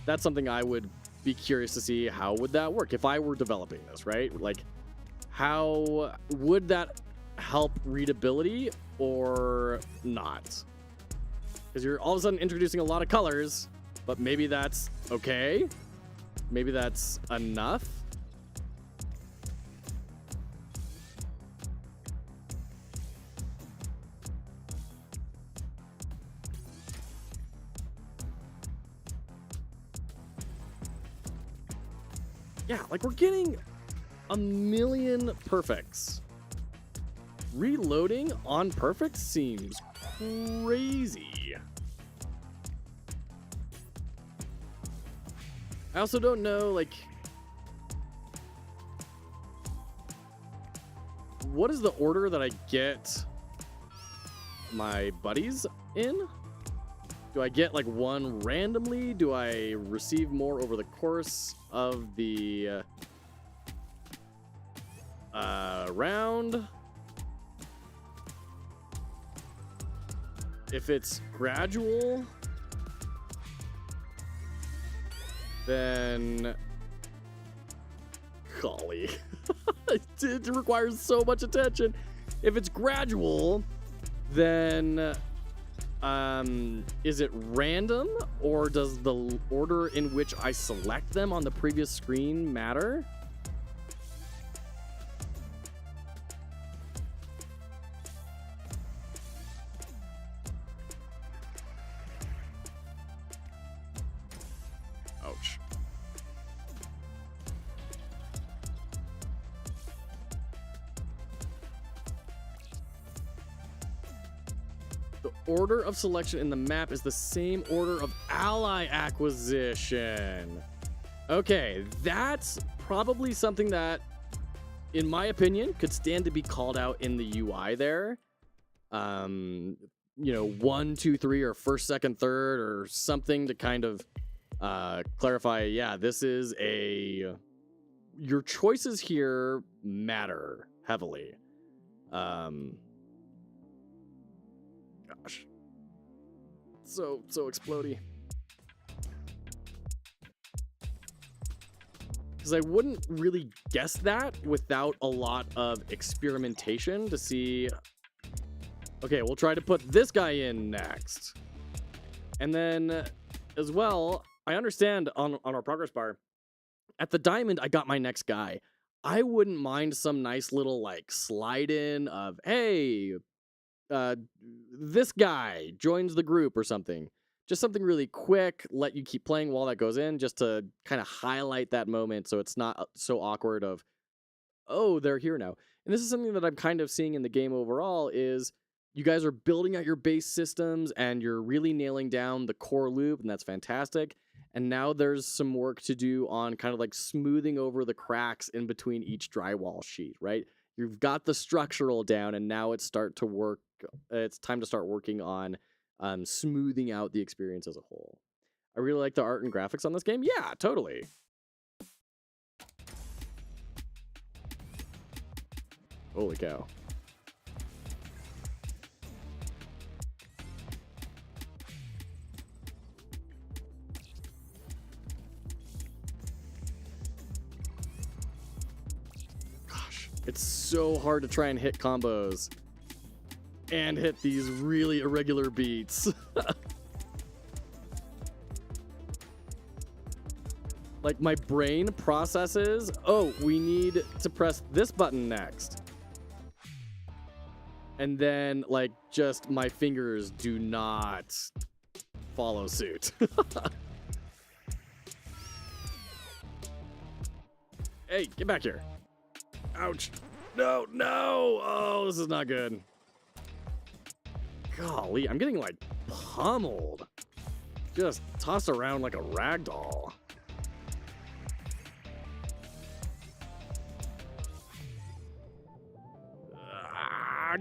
that's something I would be curious to see. How would that work if I were developing this, right? Like, how would that help readability or not? Because you're all of a sudden introducing a lot of colors, but maybe that's okay. Maybe that's enough. Yeah, like we're getting a million perfects. reloading on perfect seems crazy. I also don't know, like, what is the order that I get my buddies in? Do I get like one randomly? Do I receive more over the course of the round? If it's gradual, then golly, it requires so much attention. If it's gradual, then is it random, or does the order in which I select them on the previous screen matter? Ouch. The order of selection in the map is the same order of ally acquisition. Okay, that's probably something that, in my opinion, could stand to be called out in the UI there. You know, 1, 2, 3, or first, second, third, or something to kind of clarify, yeah, this is a... Your choices here matter heavily. Gosh. So explodey. Because I wouldn't really guess that without a lot of experimentation to see, okay, we'll try to put this guy in next. And then, as well, I understand on our progress bar, at the diamond, I got my next guy. I wouldn't mind some nice little, like, slide in of, hey, this guy joins the group or something. Just something really quick, let you keep playing while that goes in, just to kind of highlight that moment so it's not so awkward of, oh, they're here now. And this is something that I'm kind of seeing in the game overall is you guys are building out your base systems and you're really nailing down the core loop, and that's fantastic. And now there's some work to do on kind of like smoothing over the cracks in between each drywall sheet, right? You've got the structural down, and now it's time to start working on smoothing out the experience as a whole. I really like the art and graphics on this game. Yeah, totally. Holy cow. Gosh, it's so hard to try and hit combos and hit these really irregular beats. Like, my brain processes, oh, we need to press this button next. And then, like, just my fingers do not follow suit. Hey, get back here. Ouch. No, no. Oh, this is not good. Golly, I'm getting, like, pummeled. Just tossed around like a rag doll.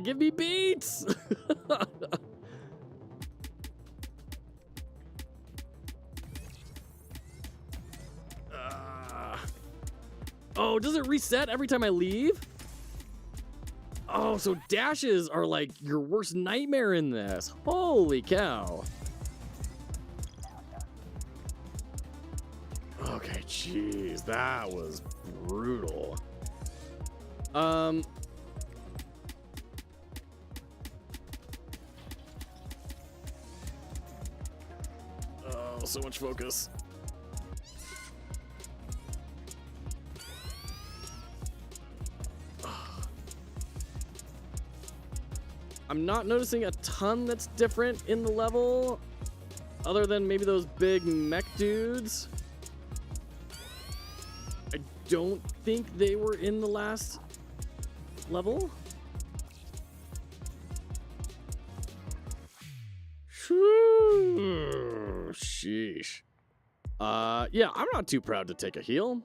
Give me beats! Oh, does it reset every time I leave? Oh, so dashes are like your worst nightmare in this. Holy cow. Okay, jeez, that was brutal. So much focus. I'm not noticing a ton that's different in the level, other than maybe those big mech dudes. I don't think they were in the last level. Sheesh. Yeah, I'm not too proud to take a heal.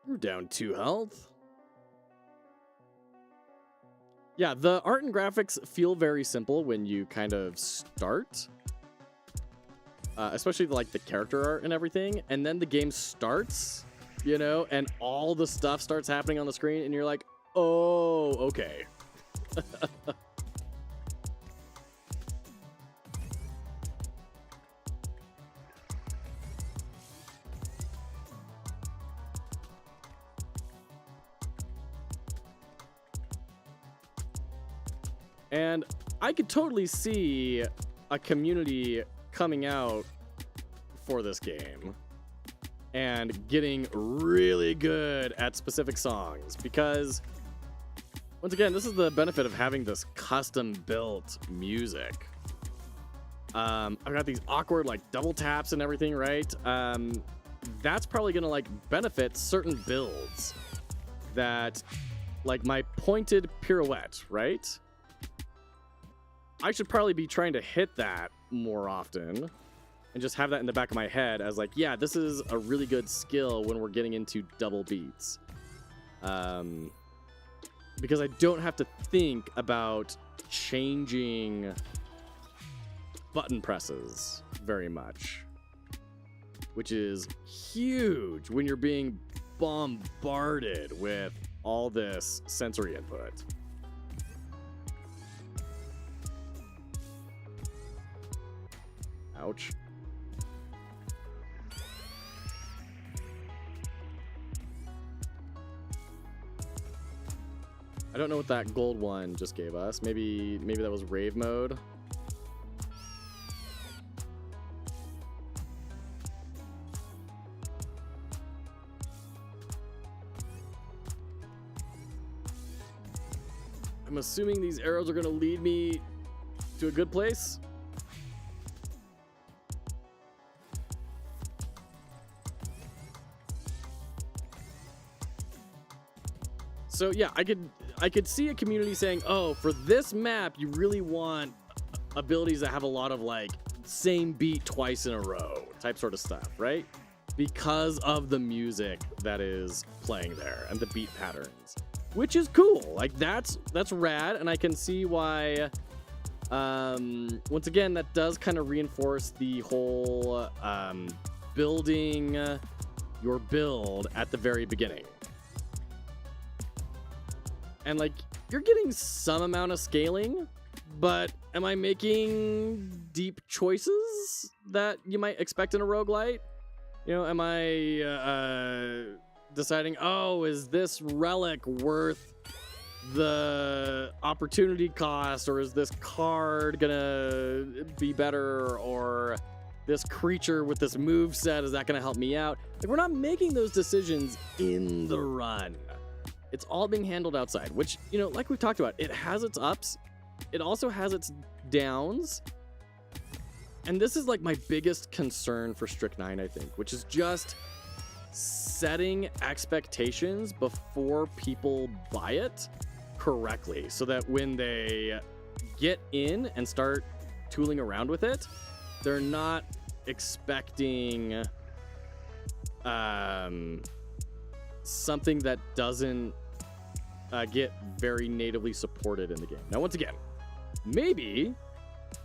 We're down 2 health. Yeah, the art and graphics feel very simple when you kind of start. Especially like the character art and everything. And then the game starts, you know, and all the stuff starts happening on the screen and you're like, oh, okay. And I could totally see a community coming out for this game and getting really good at specific songs, because once again, this is the benefit of having this custom built music. I've got these awkward like double taps and everything, right? That's probably gonna like benefit certain builds, that like my pointed pirouette, right? I should probably be trying to hit that more often and just have that in the back of my head as like, yeah, this is a really good skill when we're getting into double beats. Because I don't have to think about changing button presses very much, which is huge when you're being bombarded with all this sensory input. Ouch. I don't know what that gold one just gave us. Maybe that was rave mode. I'm assuming these arrows are going to lead me to a good place. So yeah, I could see a community saying, oh, for this map, you really want abilities that have a lot of like same beat twice in a row type sort of stuff, right? Because of the music that is playing there and the beat patterns, which is cool. Like that's rad, and I can see why. Once again, that does kind of reinforce the whole building your build at the very beginning. And like, you're getting some amount of scaling, but am I making deep choices that you might expect in a roguelite? You know, am I deciding, oh, is this relic worth the opportunity cost, or is this card gonna be better, or this creature with this move set, is that gonna help me out? Like, we're not making those decisions in the run. It's all being handled outside, which, you know, like we've talked about, it has its ups. It also has its downs. And this is like my biggest concern for Strik-9, I think, which is just setting expectations before people buy it correctly, so that when they get in and start tooling around with it, they're not expecting something that doesn't get very natively supported in the game. Now, once again, maybe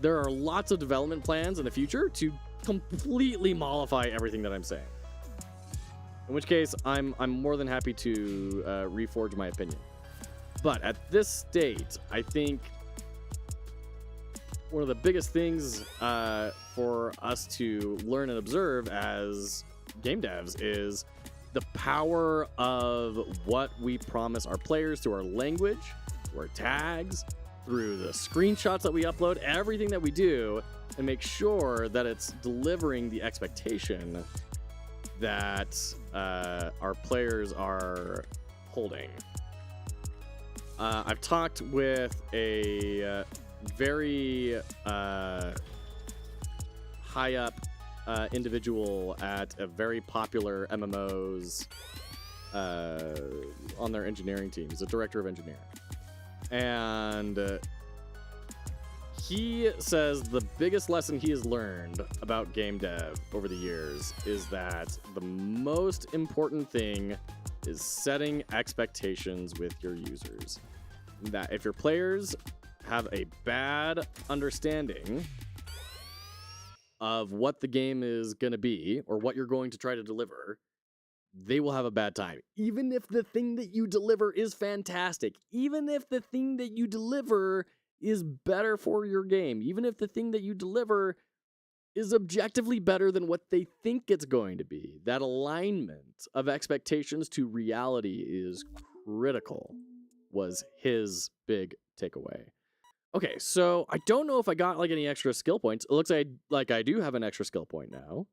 there are lots of development plans in the future to completely mollify everything that I'm saying. In which case, I'm more than happy to reforge my opinion. But at this state, I think one of the biggest things for us to learn and observe as game devs is the power of what we promise our players through our language, through our tags, through the screenshots that we upload, everything that we do, and make sure that it's delivering the expectation that our players are holding. I've talked with a very high up individual at a very popular MMOs on their engineering team. He's a director of engineering. And He says the biggest lesson he has learned about game dev over the years is that the most important thing is setting expectations with your users. That if your players have a bad understanding of what the game is going to be or what you're going to try to deliver, they will have a bad time. Even if the thing that you deliver is fantastic, even if the thing that you deliver is better for your game, even if the thing that you deliver is objectively better than what they think it's going to be, that alignment of expectations to reality is critical, was his big takeaway. Okay, so I don't know if I got like any extra skill points. It looks like I do have an extra skill point now.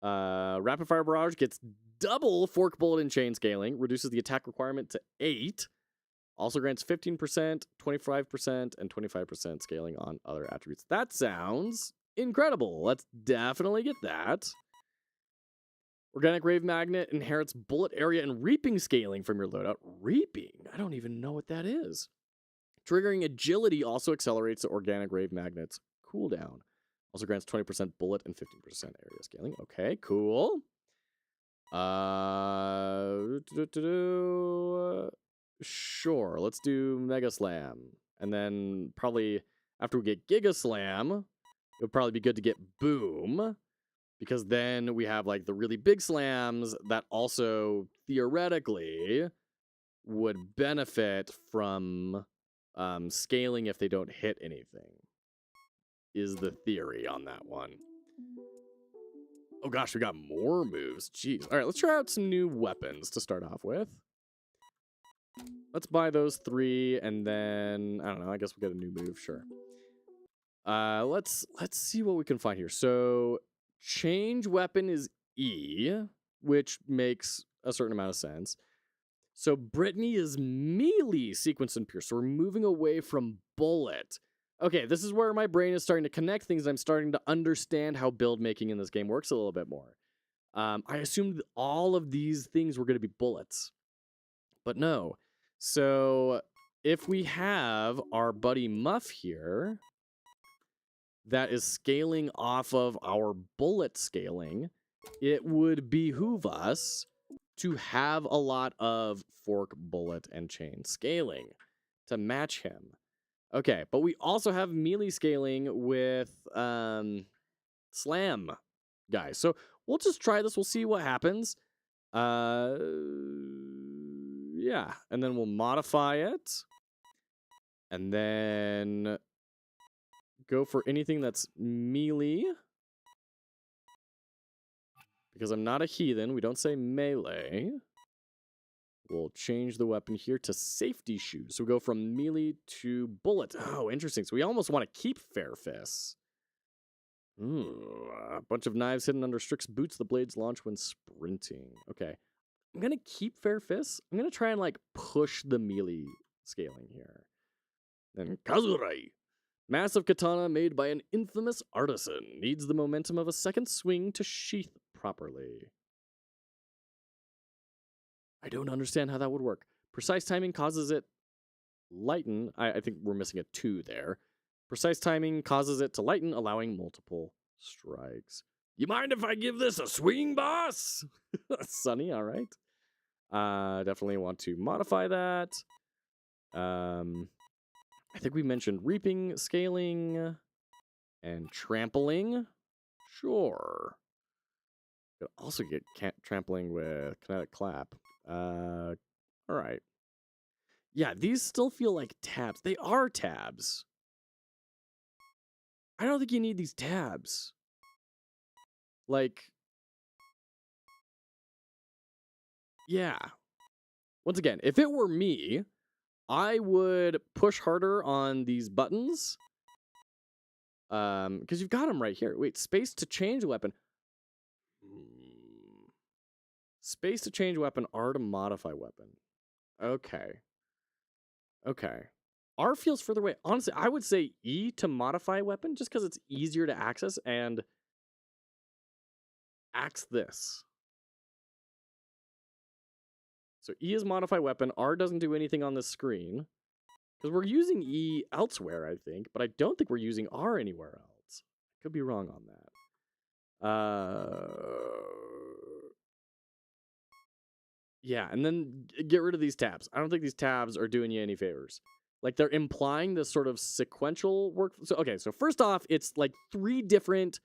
Rapid Fire Barrage gets double Fork Bullet and Chain Scaling, reduces the attack requirement to 8, also grants 15%, 25%, and 25% scaling on other attributes. That sounds incredible. Let's definitely get that. Organic Rave Magnet inherits bullet area and reaping scaling from your loadout. Reaping? I don't even know what that is. Triggering Agility also accelerates the Organic Rave Magnet's cooldown. Also grants 20% bullet and 15% area scaling. Okay, cool. Sure, let's do Mega Slam. And then probably after we get Giga Slam, it would probably be good to get Boom. Because then we have like the really big slams that also theoretically would benefit from scaling if they don't hit anything. Is the theory on that one. Oh gosh, we got more moves. Jeez. All right, let's try out some new weapons to start off with. Let's buy those 3, and then I don't know. I guess we'll get a new move. Sure. Let's see what we can find here. So change weapon is E, which makes a certain amount of sense. So Brittany is melee, sequence, and pierce. So we're moving away from bullet. Okay, this is where my brain is starting to connect things. I'm starting to understand how build making in this game works a little bit more. I assumed all of these things were going to be bullets, but no. So if we have our buddy Muff here that is scaling off of our bullet scaling, it would behoove us to have a lot of fork, bullet, and chain scaling to match him. Okay, but we also have melee scaling with slam guys. So we'll just try this. We'll see what happens. Yeah, and then we'll modify it. And then go for anything that's melee. Because I'm not a heathen, we don't say melee. We'll change the weapon here to safety shoes. So we go from melee to bullet. Oh, interesting. So we almost want to keep Fair Fists. A bunch of knives hidden under Strik's boots. The blades launch when sprinting. Okay. I'm going to keep Fair Fists. I'm going to try and like push the melee scaling here. Then Kazurai. Massive katana made by an infamous artisan. Needs the momentum of a second swing to sheath properly. I don't understand how that would work. Precise timing causes it lighten. I think we're missing a 2 there. Precise timing causes it to lighten, allowing multiple strikes. You mind if I give this a swing, boss? Sunny, all right. Definitely want to modify that. I think we mentioned reaping, scaling, and trampling. Sure. Could also get trampling with kinetic clap. All right. Yeah, these still feel like tabs. They are tabs. I don't think you need these tabs. Like, yeah. Once again, if it were me, I would push harder on these buttons. Because you've got them right here. Wait, space to change weapon. Space to change weapon, R to modify weapon. Okay. Okay. R feels further away. Honestly, I would say E to modify weapon just because it's easier to access and axe this. So E is modify weapon. R doesn't do anything on the screen. Because we're using E elsewhere, I think, but I don't think we're using R anywhere else. Could be wrong on that. Yeah, and then get rid of these tabs. I don't think these tabs are doing you any favors. Like, they're implying this sort of sequential work. So, okay, so first off, it's like 3 different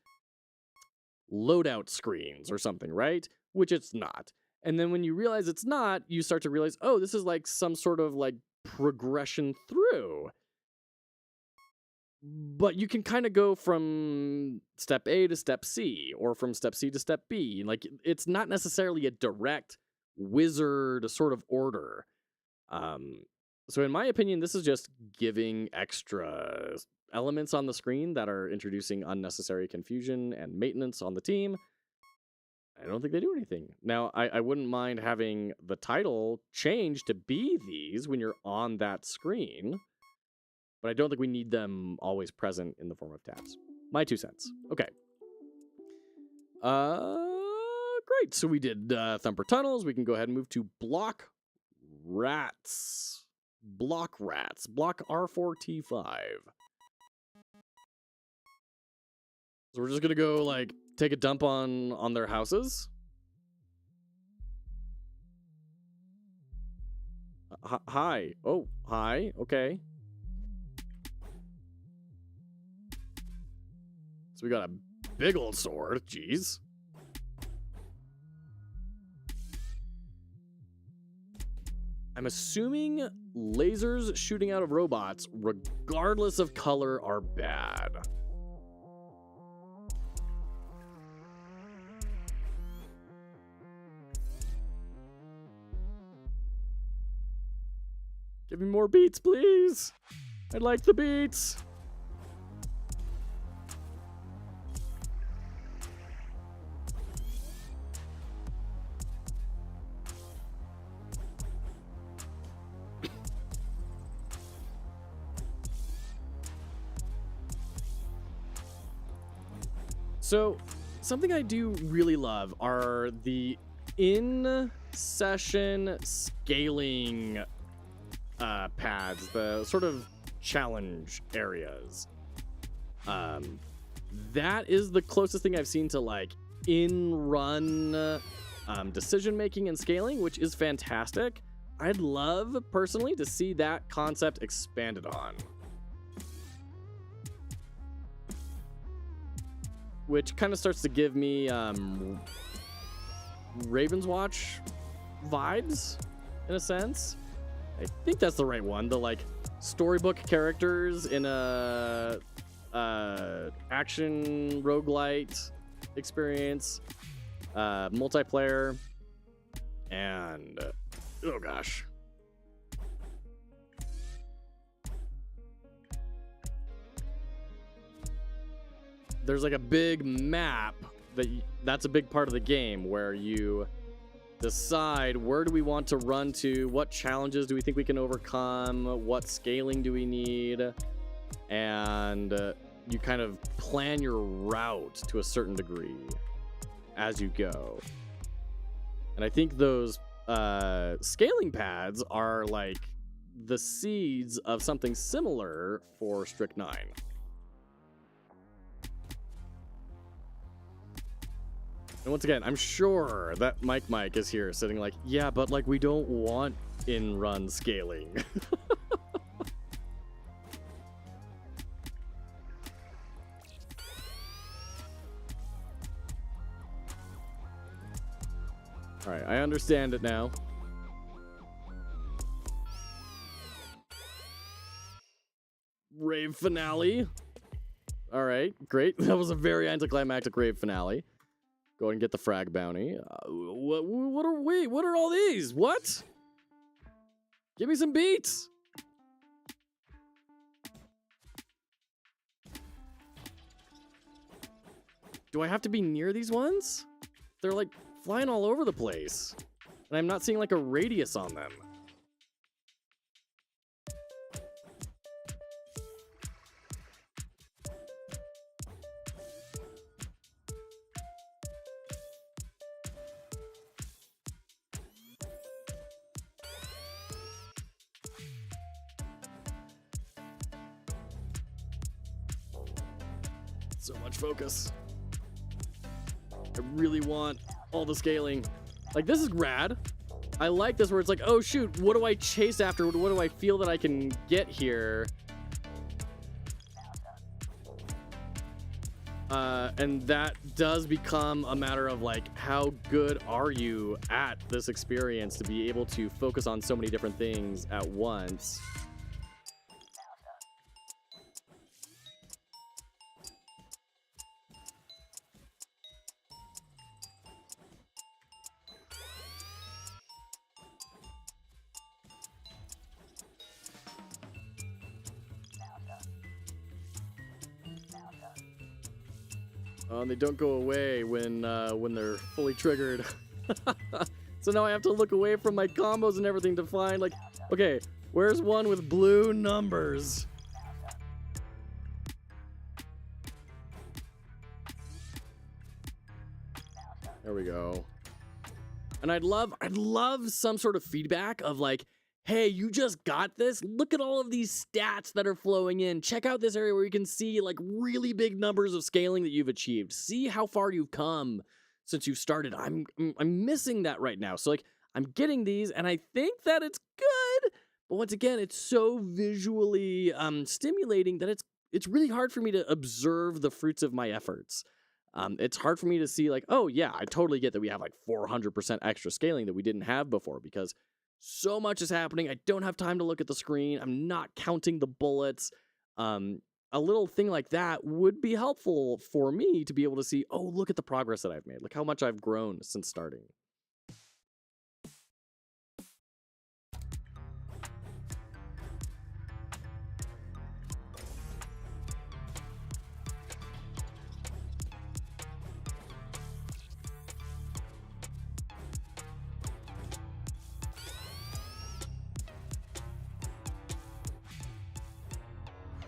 loadout screens or something, right? Which it's not. And then when you realize it's not, you start to realize, oh, this is like some sort of like progression through. But you can kind of go from step A to step C, or from step C to step B. Like, it's not necessarily a direct wizard sort of order. So in my opinion, this is just giving extra elements on the screen that are introducing unnecessary confusion and maintenance on the team. I don't think they do anything. Now, I wouldn't mind having the title change to be these when you're on that screen, but I don't think we need them always present in the form of tabs. My 2 cents. Okay. Great. So we did Thumper Tunnels. We can go ahead and move to Block Rats. Block Rats. Block R4T5. So we're just gonna go, like, take a dump on their houses. Hi. Oh, hi. Okay. So we got a big old sword. Jeez. I'm assuming lasers shooting out of robots, regardless of color, are bad. Give me more beats, please. I'd like the beats. So, something I do really love are the in-session scaling pads, the sort of challenge areas. That is the closest thing I've seen to, like, in-run decision-making and scaling, which is fantastic. I'd love, personally, to see that concept expanded on. Which kind of starts to give me Raven's Watch vibes, in a sense. I think that's the right one. The, like, storybook characters in a action roguelite experience, multiplayer, and oh gosh. There's like a big map that's a big part of the game where you decide where do we want to run to, what challenges do we think we can overcome, what scaling do we need, and you kind of plan your route to a certain degree as you go. And I think those scaling pads are like the seeds of something similar for Strik-9. And once again, I'm sure that Mike is here sitting like, yeah, but like we don't want in-run scaling. All right, I understand it now. Rave finale. All right, great. That was a very anticlimactic rave finale. Go ahead and get the frag bounty. What are all these? What? Give me some beats. Do I have to be near these ones? They're like flying all over the place. And I'm not seeing like a radius on them. So much focus. I really want all the scaling. Like, this is rad. I like this where it's like, oh shoot, what do I chase after? What do I feel that I can get here? And that does become a matter of like, how good are you at this experience to be able to focus on so many different things at once? They don't go away when they're fully triggered. So now I have to look away from my combos and everything to find, like, okay, where's one with blue numbers? There we go. And I'd love some sort of feedback of like, hey, you just got this. Look at all of these stats that are flowing in. Check out this area where you can see like really big numbers of scaling that you've achieved. See how far you've come since you've started. I'm missing that right now. So like, I'm getting these and I think that it's good. But once again, it's so visually stimulating that it's really hard for me to observe the fruits of my efforts. It's hard for me to see like, oh yeah, I totally get that we have like 400% extra scaling that we didn't have before because so much is happening. I don't have time to look at the screen. I'm not counting the bullets. A little thing like that would be helpful for me to be able to see, oh, look at the progress that I've made. Look how much I've grown since starting.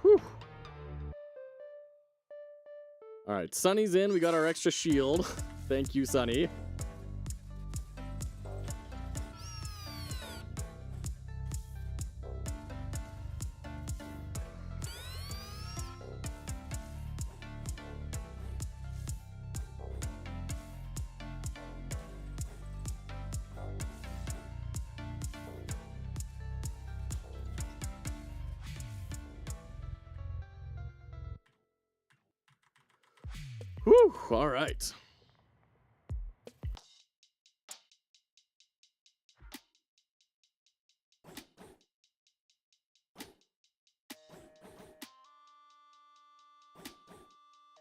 Whew. All right, Sunny's in. We got our extra shield. Thank you, Sunny. Whew, all right.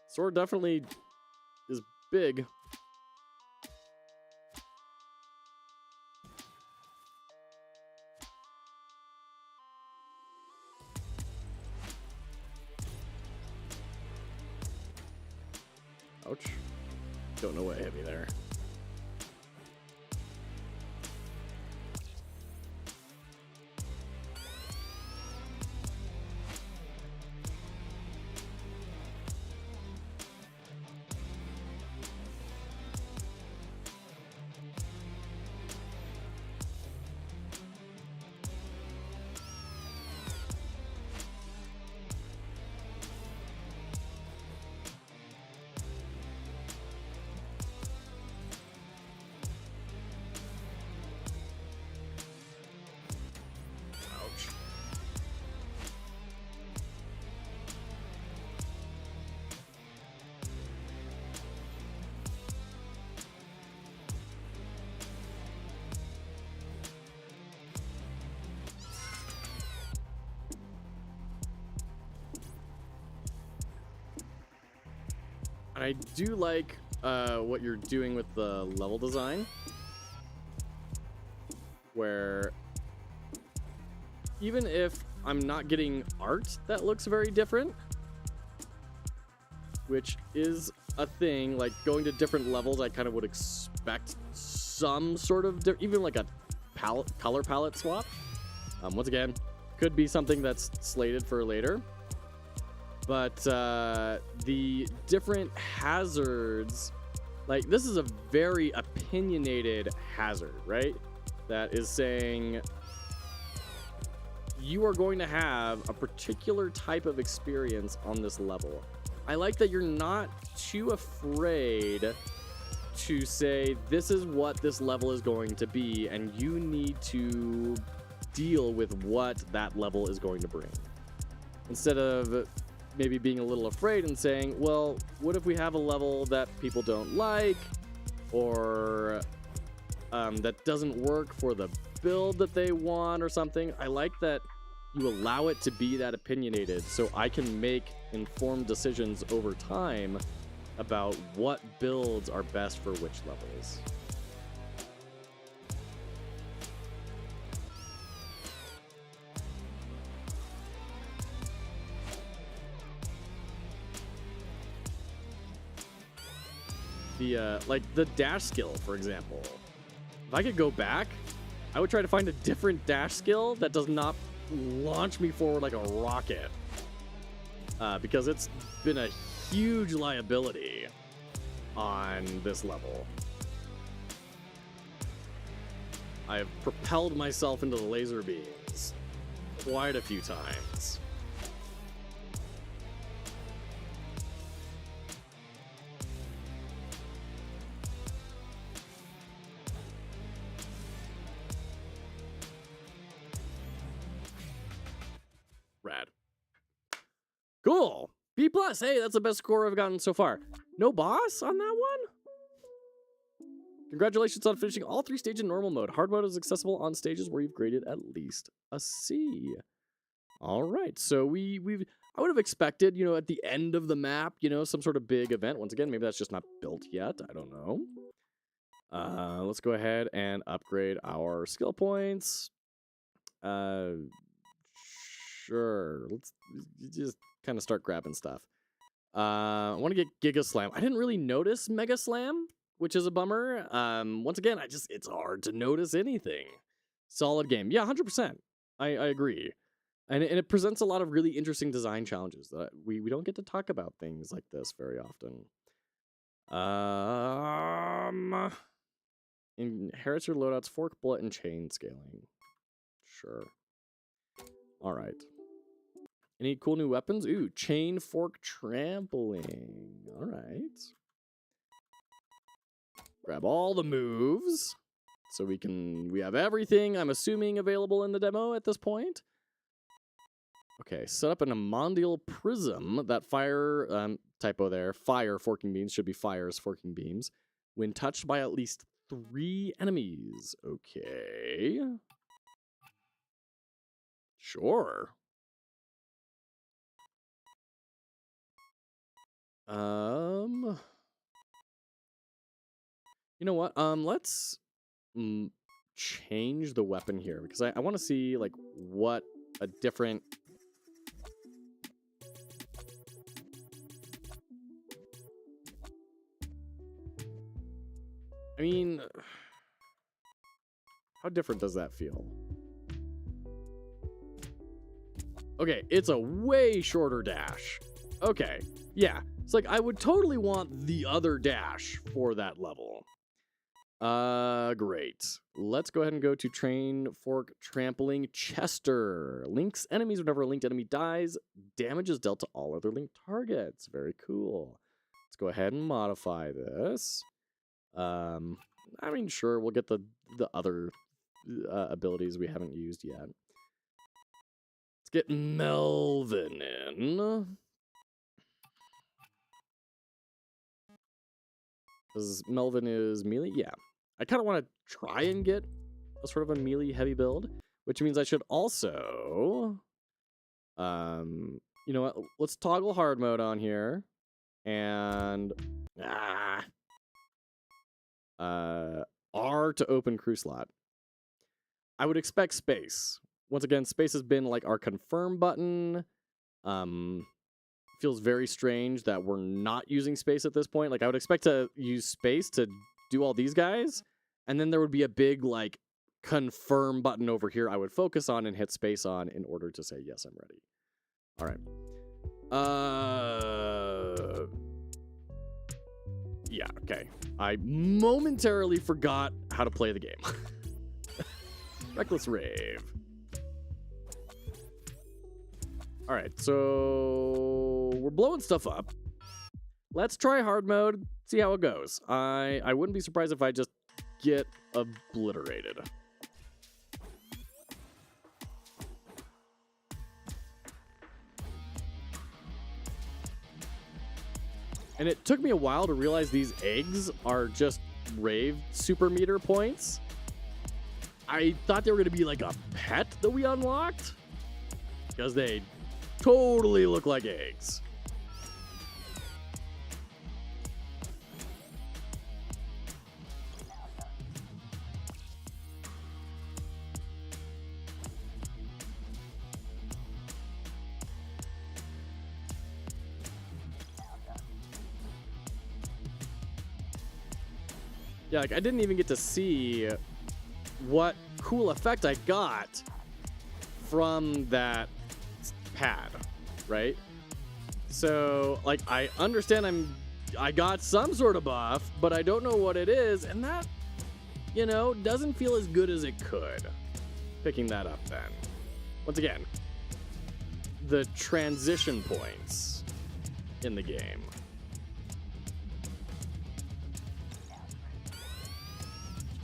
Sword definitely is big. Ouch. Don't know what hit me there. And I do like what you're doing with the level design, where even if I'm not getting art that looks very different, which is a thing, like going to different levels, I kind of would expect some sort of, even like a color palette swap. Once again, could be something that's slated for later. But the different hazards, like this is a very opinionated hazard, right? That is saying you are going to have a particular type of experience on this level. I like that you're not too afraid to say this is what this level is going to be, and you need to deal with what that level is going to bring. Instead of maybe being a little afraid and saying, well, what if we have a level that people don't like, or that doesn't work for the build that they want or something. I like that you allow it to be that opinionated so I can make informed decisions over time about what builds are best for which levels. Like the dash skill, for example. If I could go back, I would try to find a different dash skill that does not launch me forward like a rocket. Because it's been a huge liability on this level. I have propelled myself into the laser beams quite a few times. Rad. Cool. B+. Hey, that's the best score I've gotten so far. No boss on that one? Congratulations on finishing all 3 stages in normal mode. Hard mode is accessible on stages where you've graded at least a C. All right. So I would have expected, at the end of the map, some sort of big event. Once again, maybe that's just not built yet. I don't know. Let's go ahead and upgrade our skill points. Sure. Let's just kind of start grabbing stuff. I want to get Giga Slam. I didn't really notice Mega Slam, which is a bummer. Once again, it's hard to notice anything. Solid game. Yeah, 100%. I agree. And it presents a lot of really interesting design challenges that we don't get to talk about things like this very often. Inherits your loadouts, fork, bullet, and chain scaling. Sure. All right. Any cool new weapons? Ooh, chain fork trampling. All right. Grab all the moves so we have everything, I'm assuming, available in the demo at this point. Okay, set up an Amondial Prism. That fire, typo there, fire forking beams should be fires forking beams. When touched by at least 3 enemies. Okay. Sure. You know what? Let's change the weapon here because I want to see like what a different. I mean, how different does that feel? Okay, it's a way shorter dash. Okay, yeah. It's like I would totally want the other dash for that level. Great. Let's go ahead and go to Train Fork Trampling Chester. Links enemies whenever a linked enemy dies. Damage is dealt to all other linked targets. Very cool. Let's go ahead and modify this. I mean, sure, we'll get the other abilities we haven't used yet. Let's get Melvin in. Because Melvin is melee? Yeah. I kind of want to try and get a sort of a melee heavy build, which means I should also, you know what? Let's toggle hard mode on here. And, R to open crew slot. I would expect space. Once again, space has been like our confirm button. Feels very strange that we're not using space at this point. Like, I would expect to use space to do all these guys, and then there would be a big, like, confirm button over here I would focus on and hit space on in order to say, yes, I'm ready. All right. Yeah, okay. I momentarily forgot how to play the game. Reckless Rave. All right, so we're blowing stuff up. let's try hard mode, see how it goes. I wouldn't be surprised if I just get obliterated. And it took me a while to realize these eggs are just rave super meter points. I thought they were going to be like a pet that we unlocked, because they totally look like eggs. Yeah, like I didn't even get to see what cool effect I got from that pad, right? So, like, I understand I got some sort of buff, but I don't know what it is, and that, you know, doesn't feel as good as it could. Picking that up then. Once again, the transition points in the game.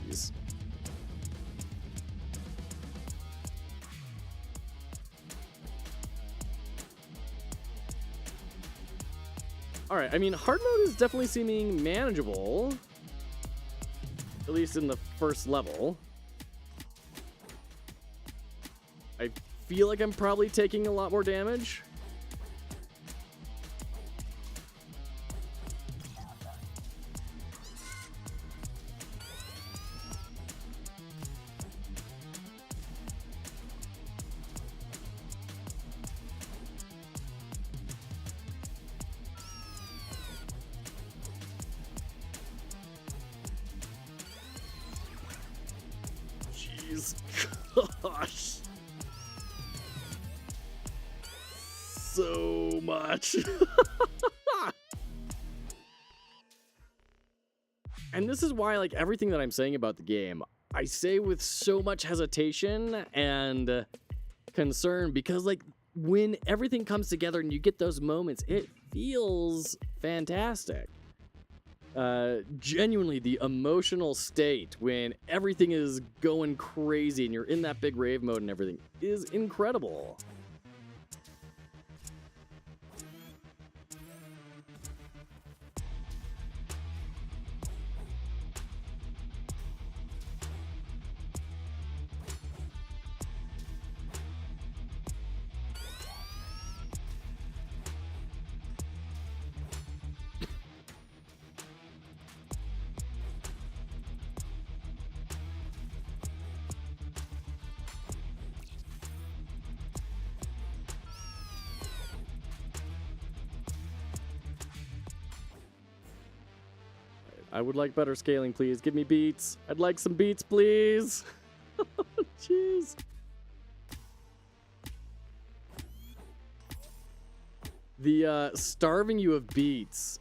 Jeez. All right, I mean, hard mode is definitely seeming manageable, at least in the first level. I feel like I'm probably taking a lot more damage. Jeez. Gosh. So much. And this is why, like, everything that I'm saying about the game, I say with so much hesitation and concern, because, like, when everything comes together and you get those moments, it feels fantastic. Genuinely, the emotional state when everything is going crazy and you're in that big rave mode and everything is incredible. I would like better scaling, please. Give me beats. I'd like some beats, please. Jeez. The starving you of beats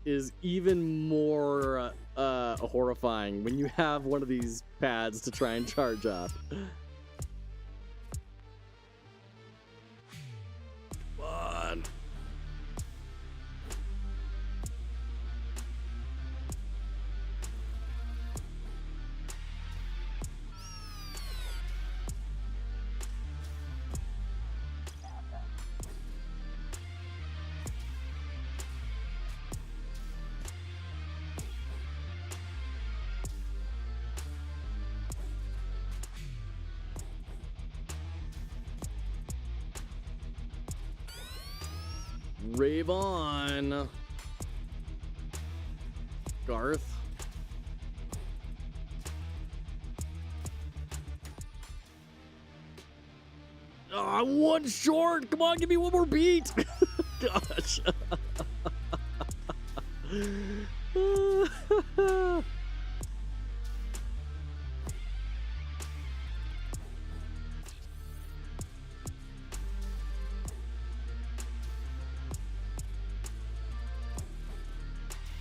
is even more horrifying when you have one of these pads to try and charge up. Come on. Rave on, Garth. Oh, I'm one short. Come on, give me one more beat. Gosh.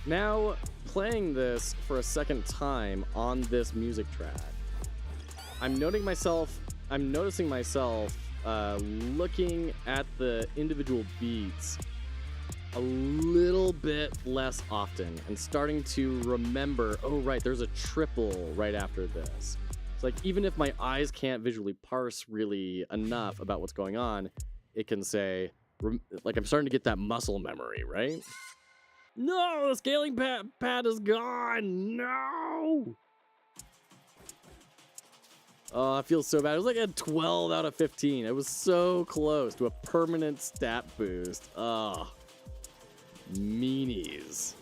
Now, playing this for a second time on this music track, I'm noticing myself looking at the individual beats a little bit less often and starting to remember, oh, right, there's a triple right after this. It's like, even if my eyes can't visually parse really enough about what's going on, it can say, like, I'm starting to get that muscle memory, right? No, the scaling pad is gone. No. Oh, I feel so bad. It was like a 12 out of 15. It was so close to a permanent stat boost. Oh, meanies.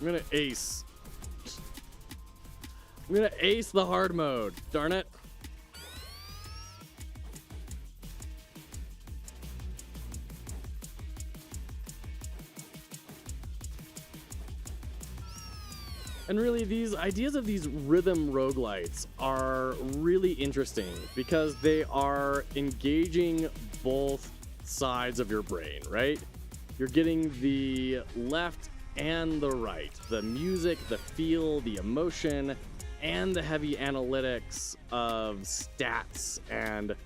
I'm gonna ace. I'm gonna ace the hard mode. Darn it. And really, these ideas of these rhythm roguelites are really interesting because they are engaging both sides of your brain, right? You're getting the left and the right, the music, the feel, the emotion, and the heavy analytics of stats and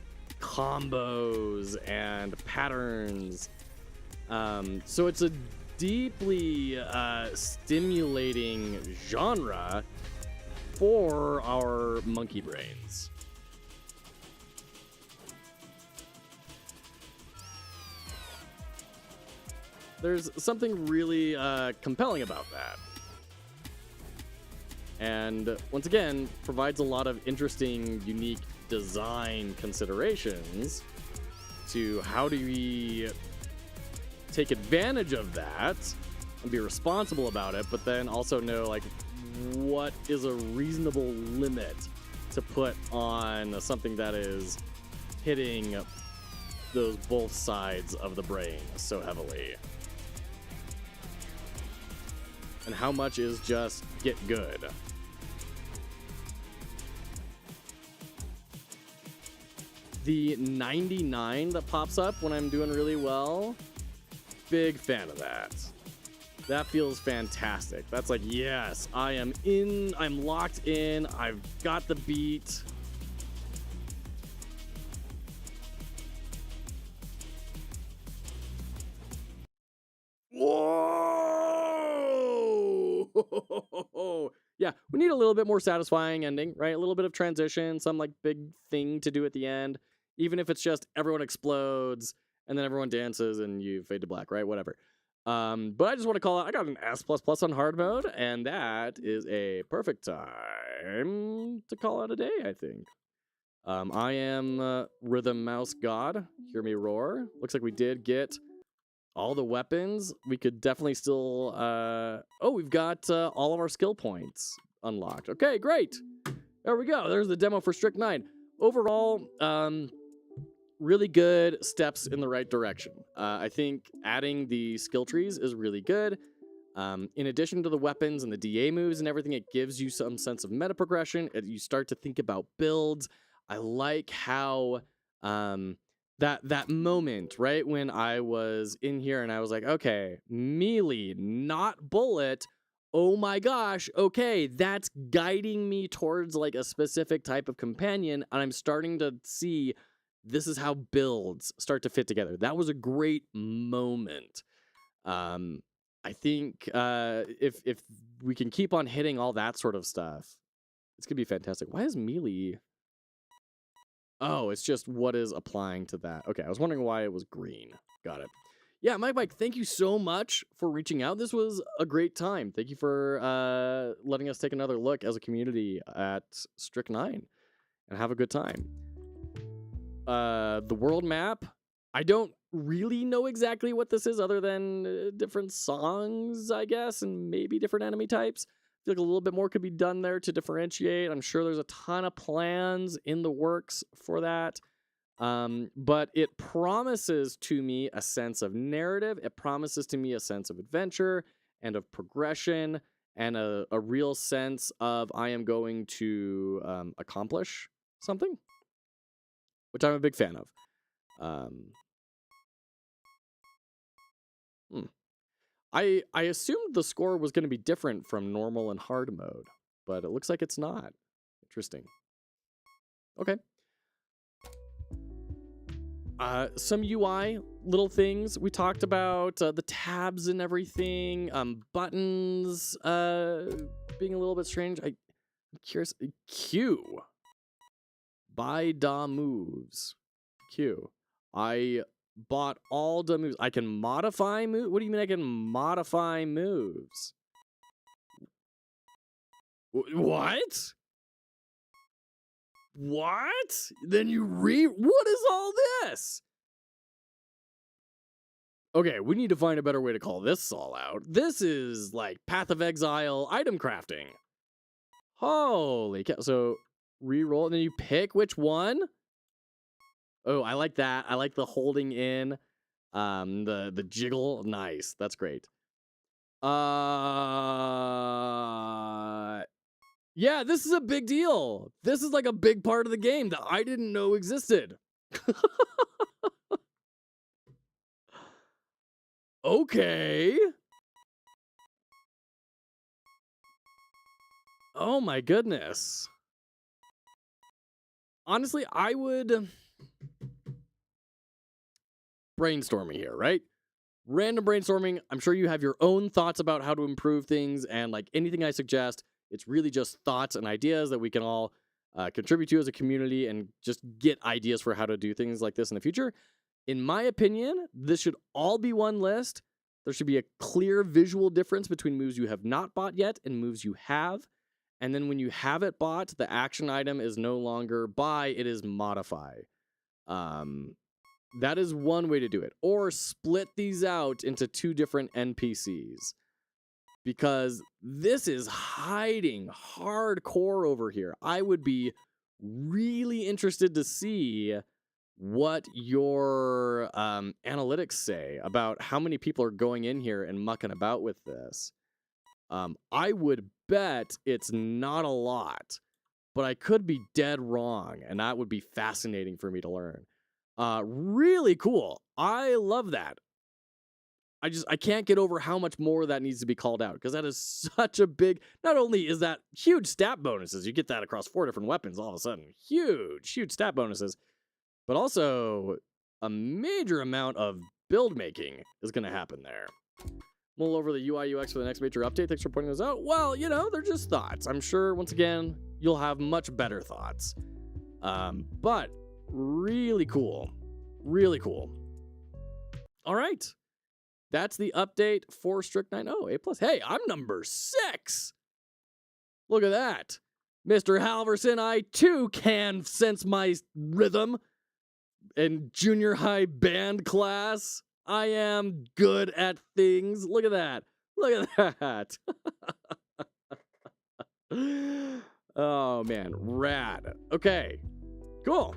combos and patterns. So it's a deeply stimulating genre for our monkey brains. There's something really compelling about that. And once again, provides a lot of interesting, unique design considerations to how do we take advantage of that and be responsible about it, but then also know, like, what is a reasonable limit to put on something that is hitting those both sides of the brain so heavily. And how much is just get good. The 99 that pops up when I'm doing really well, big fan of that. That feels fantastic. That's like, yes, I am in, I'm locked in, I've got the beat. Whoa! Yeah, we need a little bit more satisfying ending, right? A little bit of transition, some like big thing to do at the end, even if it's just everyone explodes and then everyone dances and you fade to black, right? Whatever. But I just want to call out, I got an S++ on hard mode, and that is a perfect time to call out a day, I think. I am Rhythm Mouse God. Hear me roar. Looks like we did get all the weapons. We could definitely still... oh, we've got all of our skill points unlocked. Okay, great. There we go. There's the demo for Strik-9. Overall, really good steps in the right direction. I think adding the skill trees is really good. In addition to the weapons and the DA moves and everything, it gives you some sense of meta progression. You start to think about builds. I like how that moment, right, when I was in here and I was like, okay, melee, not bullet. Oh my gosh, okay, that's guiding me towards like a specific type of companion, and I'm starting to see this is how builds start to fit together. That was a great moment. I think if we can keep on hitting all that sort of stuff, it's gonna be fantastic. Why is melee? Oh, it's just what is applying to that. Okay, I was wondering why it was green. Got it. Yeah, Mike, thank you so much for reaching out. This was a great time. Thank you for letting us take another look as a community at Strik-9 and have a good time. The world map, I don't really know exactly what this is other than different songs, I guess, and maybe different enemy types. feel like a little bit more could be done there to differentiate. I'm sure there's a ton of plans in the works for that. But it promises to me a sense of narrative. It promises to me a sense of adventure and of progression and a real sense of I am going to accomplish something, which I'm a big fan of. I assumed the score was going to be different from normal and hard mode, but it looks like it's not. Interesting. Okay. Some UI little things. We talked about the tabs and everything. Buttons being a little bit strange. I'm curious. Q. Buy da moves. Q. I bought all the moves. I can modify moves? What do you mean I can modify moves? What? What? Then you what is all this? Okay, we need to find a better way to call this all out. This is like Path of Exile item crafting. Holy cow. So re-roll and then you pick which one? Oh, I like that. I like the holding in, the jiggle. Nice. That's great. Yeah, this is a big deal. This is like a big part of the game that I didn't know existed. Okay. Oh my goodness. Honestly, I would brainstorming here, right? Random brainstorming. I'm sure you have your own thoughts about how to improve things, and like anything I suggest, it's really just thoughts and ideas that we can all contribute to as a community and just get ideas for how to do things like this in the future. In my opinion, this should all be one list. There should be a clear visual difference between moves you have not bought yet and moves you have. And then when you have it bought, the action item is no longer buy, it is modify. That is one way to do it. Or split these out into two different NPCs. Because this is hiding hardcore over here. I would be really interested to see what your analytics say about how many people are going in here and mucking about with this. I would bet it's not a lot, but I could be dead wrong, and that would be fascinating for me to learn. Really cool. I love that. I can't get over how much more that needs to be called out, because that is such a big, not only is that huge stat bonuses, you get that across 4 different weapons all of a sudden, huge stat bonuses, but also a major amount of build making is going to happen there. Mull over the UI UX for the next major update. Thanks for pointing those out. Well, they're just thoughts. I'm sure, once again, you'll have much better thoughts. But really cool. Really cool. All right. That's the update for Strik-9. Oh, A+. Hey, I'm number 6. Look at that. Mr. Halverson, I too can sense my rhythm. In junior high band class, I am good at things. Look at that. Look at that. Oh, man. Rad. Okay. Cool.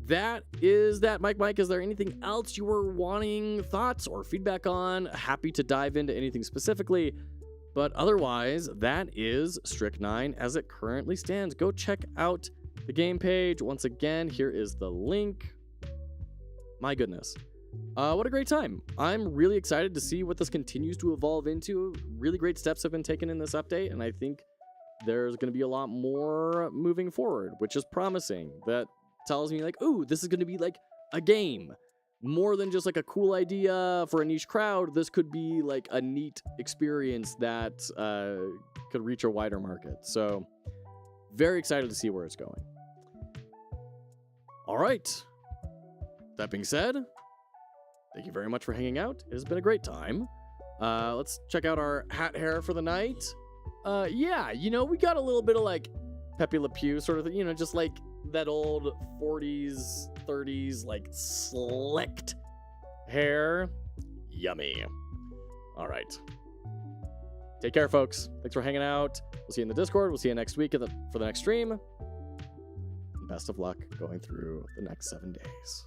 That is that. Mike, is there anything else you were wanting thoughts or feedback on? Happy to dive into anything specifically. But otherwise, that is Strik-9 as it currently stands. Go check out the game page. Once again, here is the link. My goodness. What a great time. I'm really excited to see what this continues to evolve into. Really great steps have been taken in this update, and I think there's going to be a lot more moving forward, which is promising. That tells me like, ooh, this is going to be like a game. More than just like a cool idea for a niche crowd. This could be like a neat experience that could reach a wider market. So very excited to see where it's going. All right. That being said, thank you very much for hanging out. It has been a great time. Let's check out our hat hair for the night. Yeah, we got a little bit of like Pepe Le Pew sort of thing, just like that old 40s, 30s, like slicked hair. Yummy. All right. Take care, folks. Thanks for hanging out. We'll see you in the Discord. We'll see you next week for the next stream. Best of luck going through the next 7 days.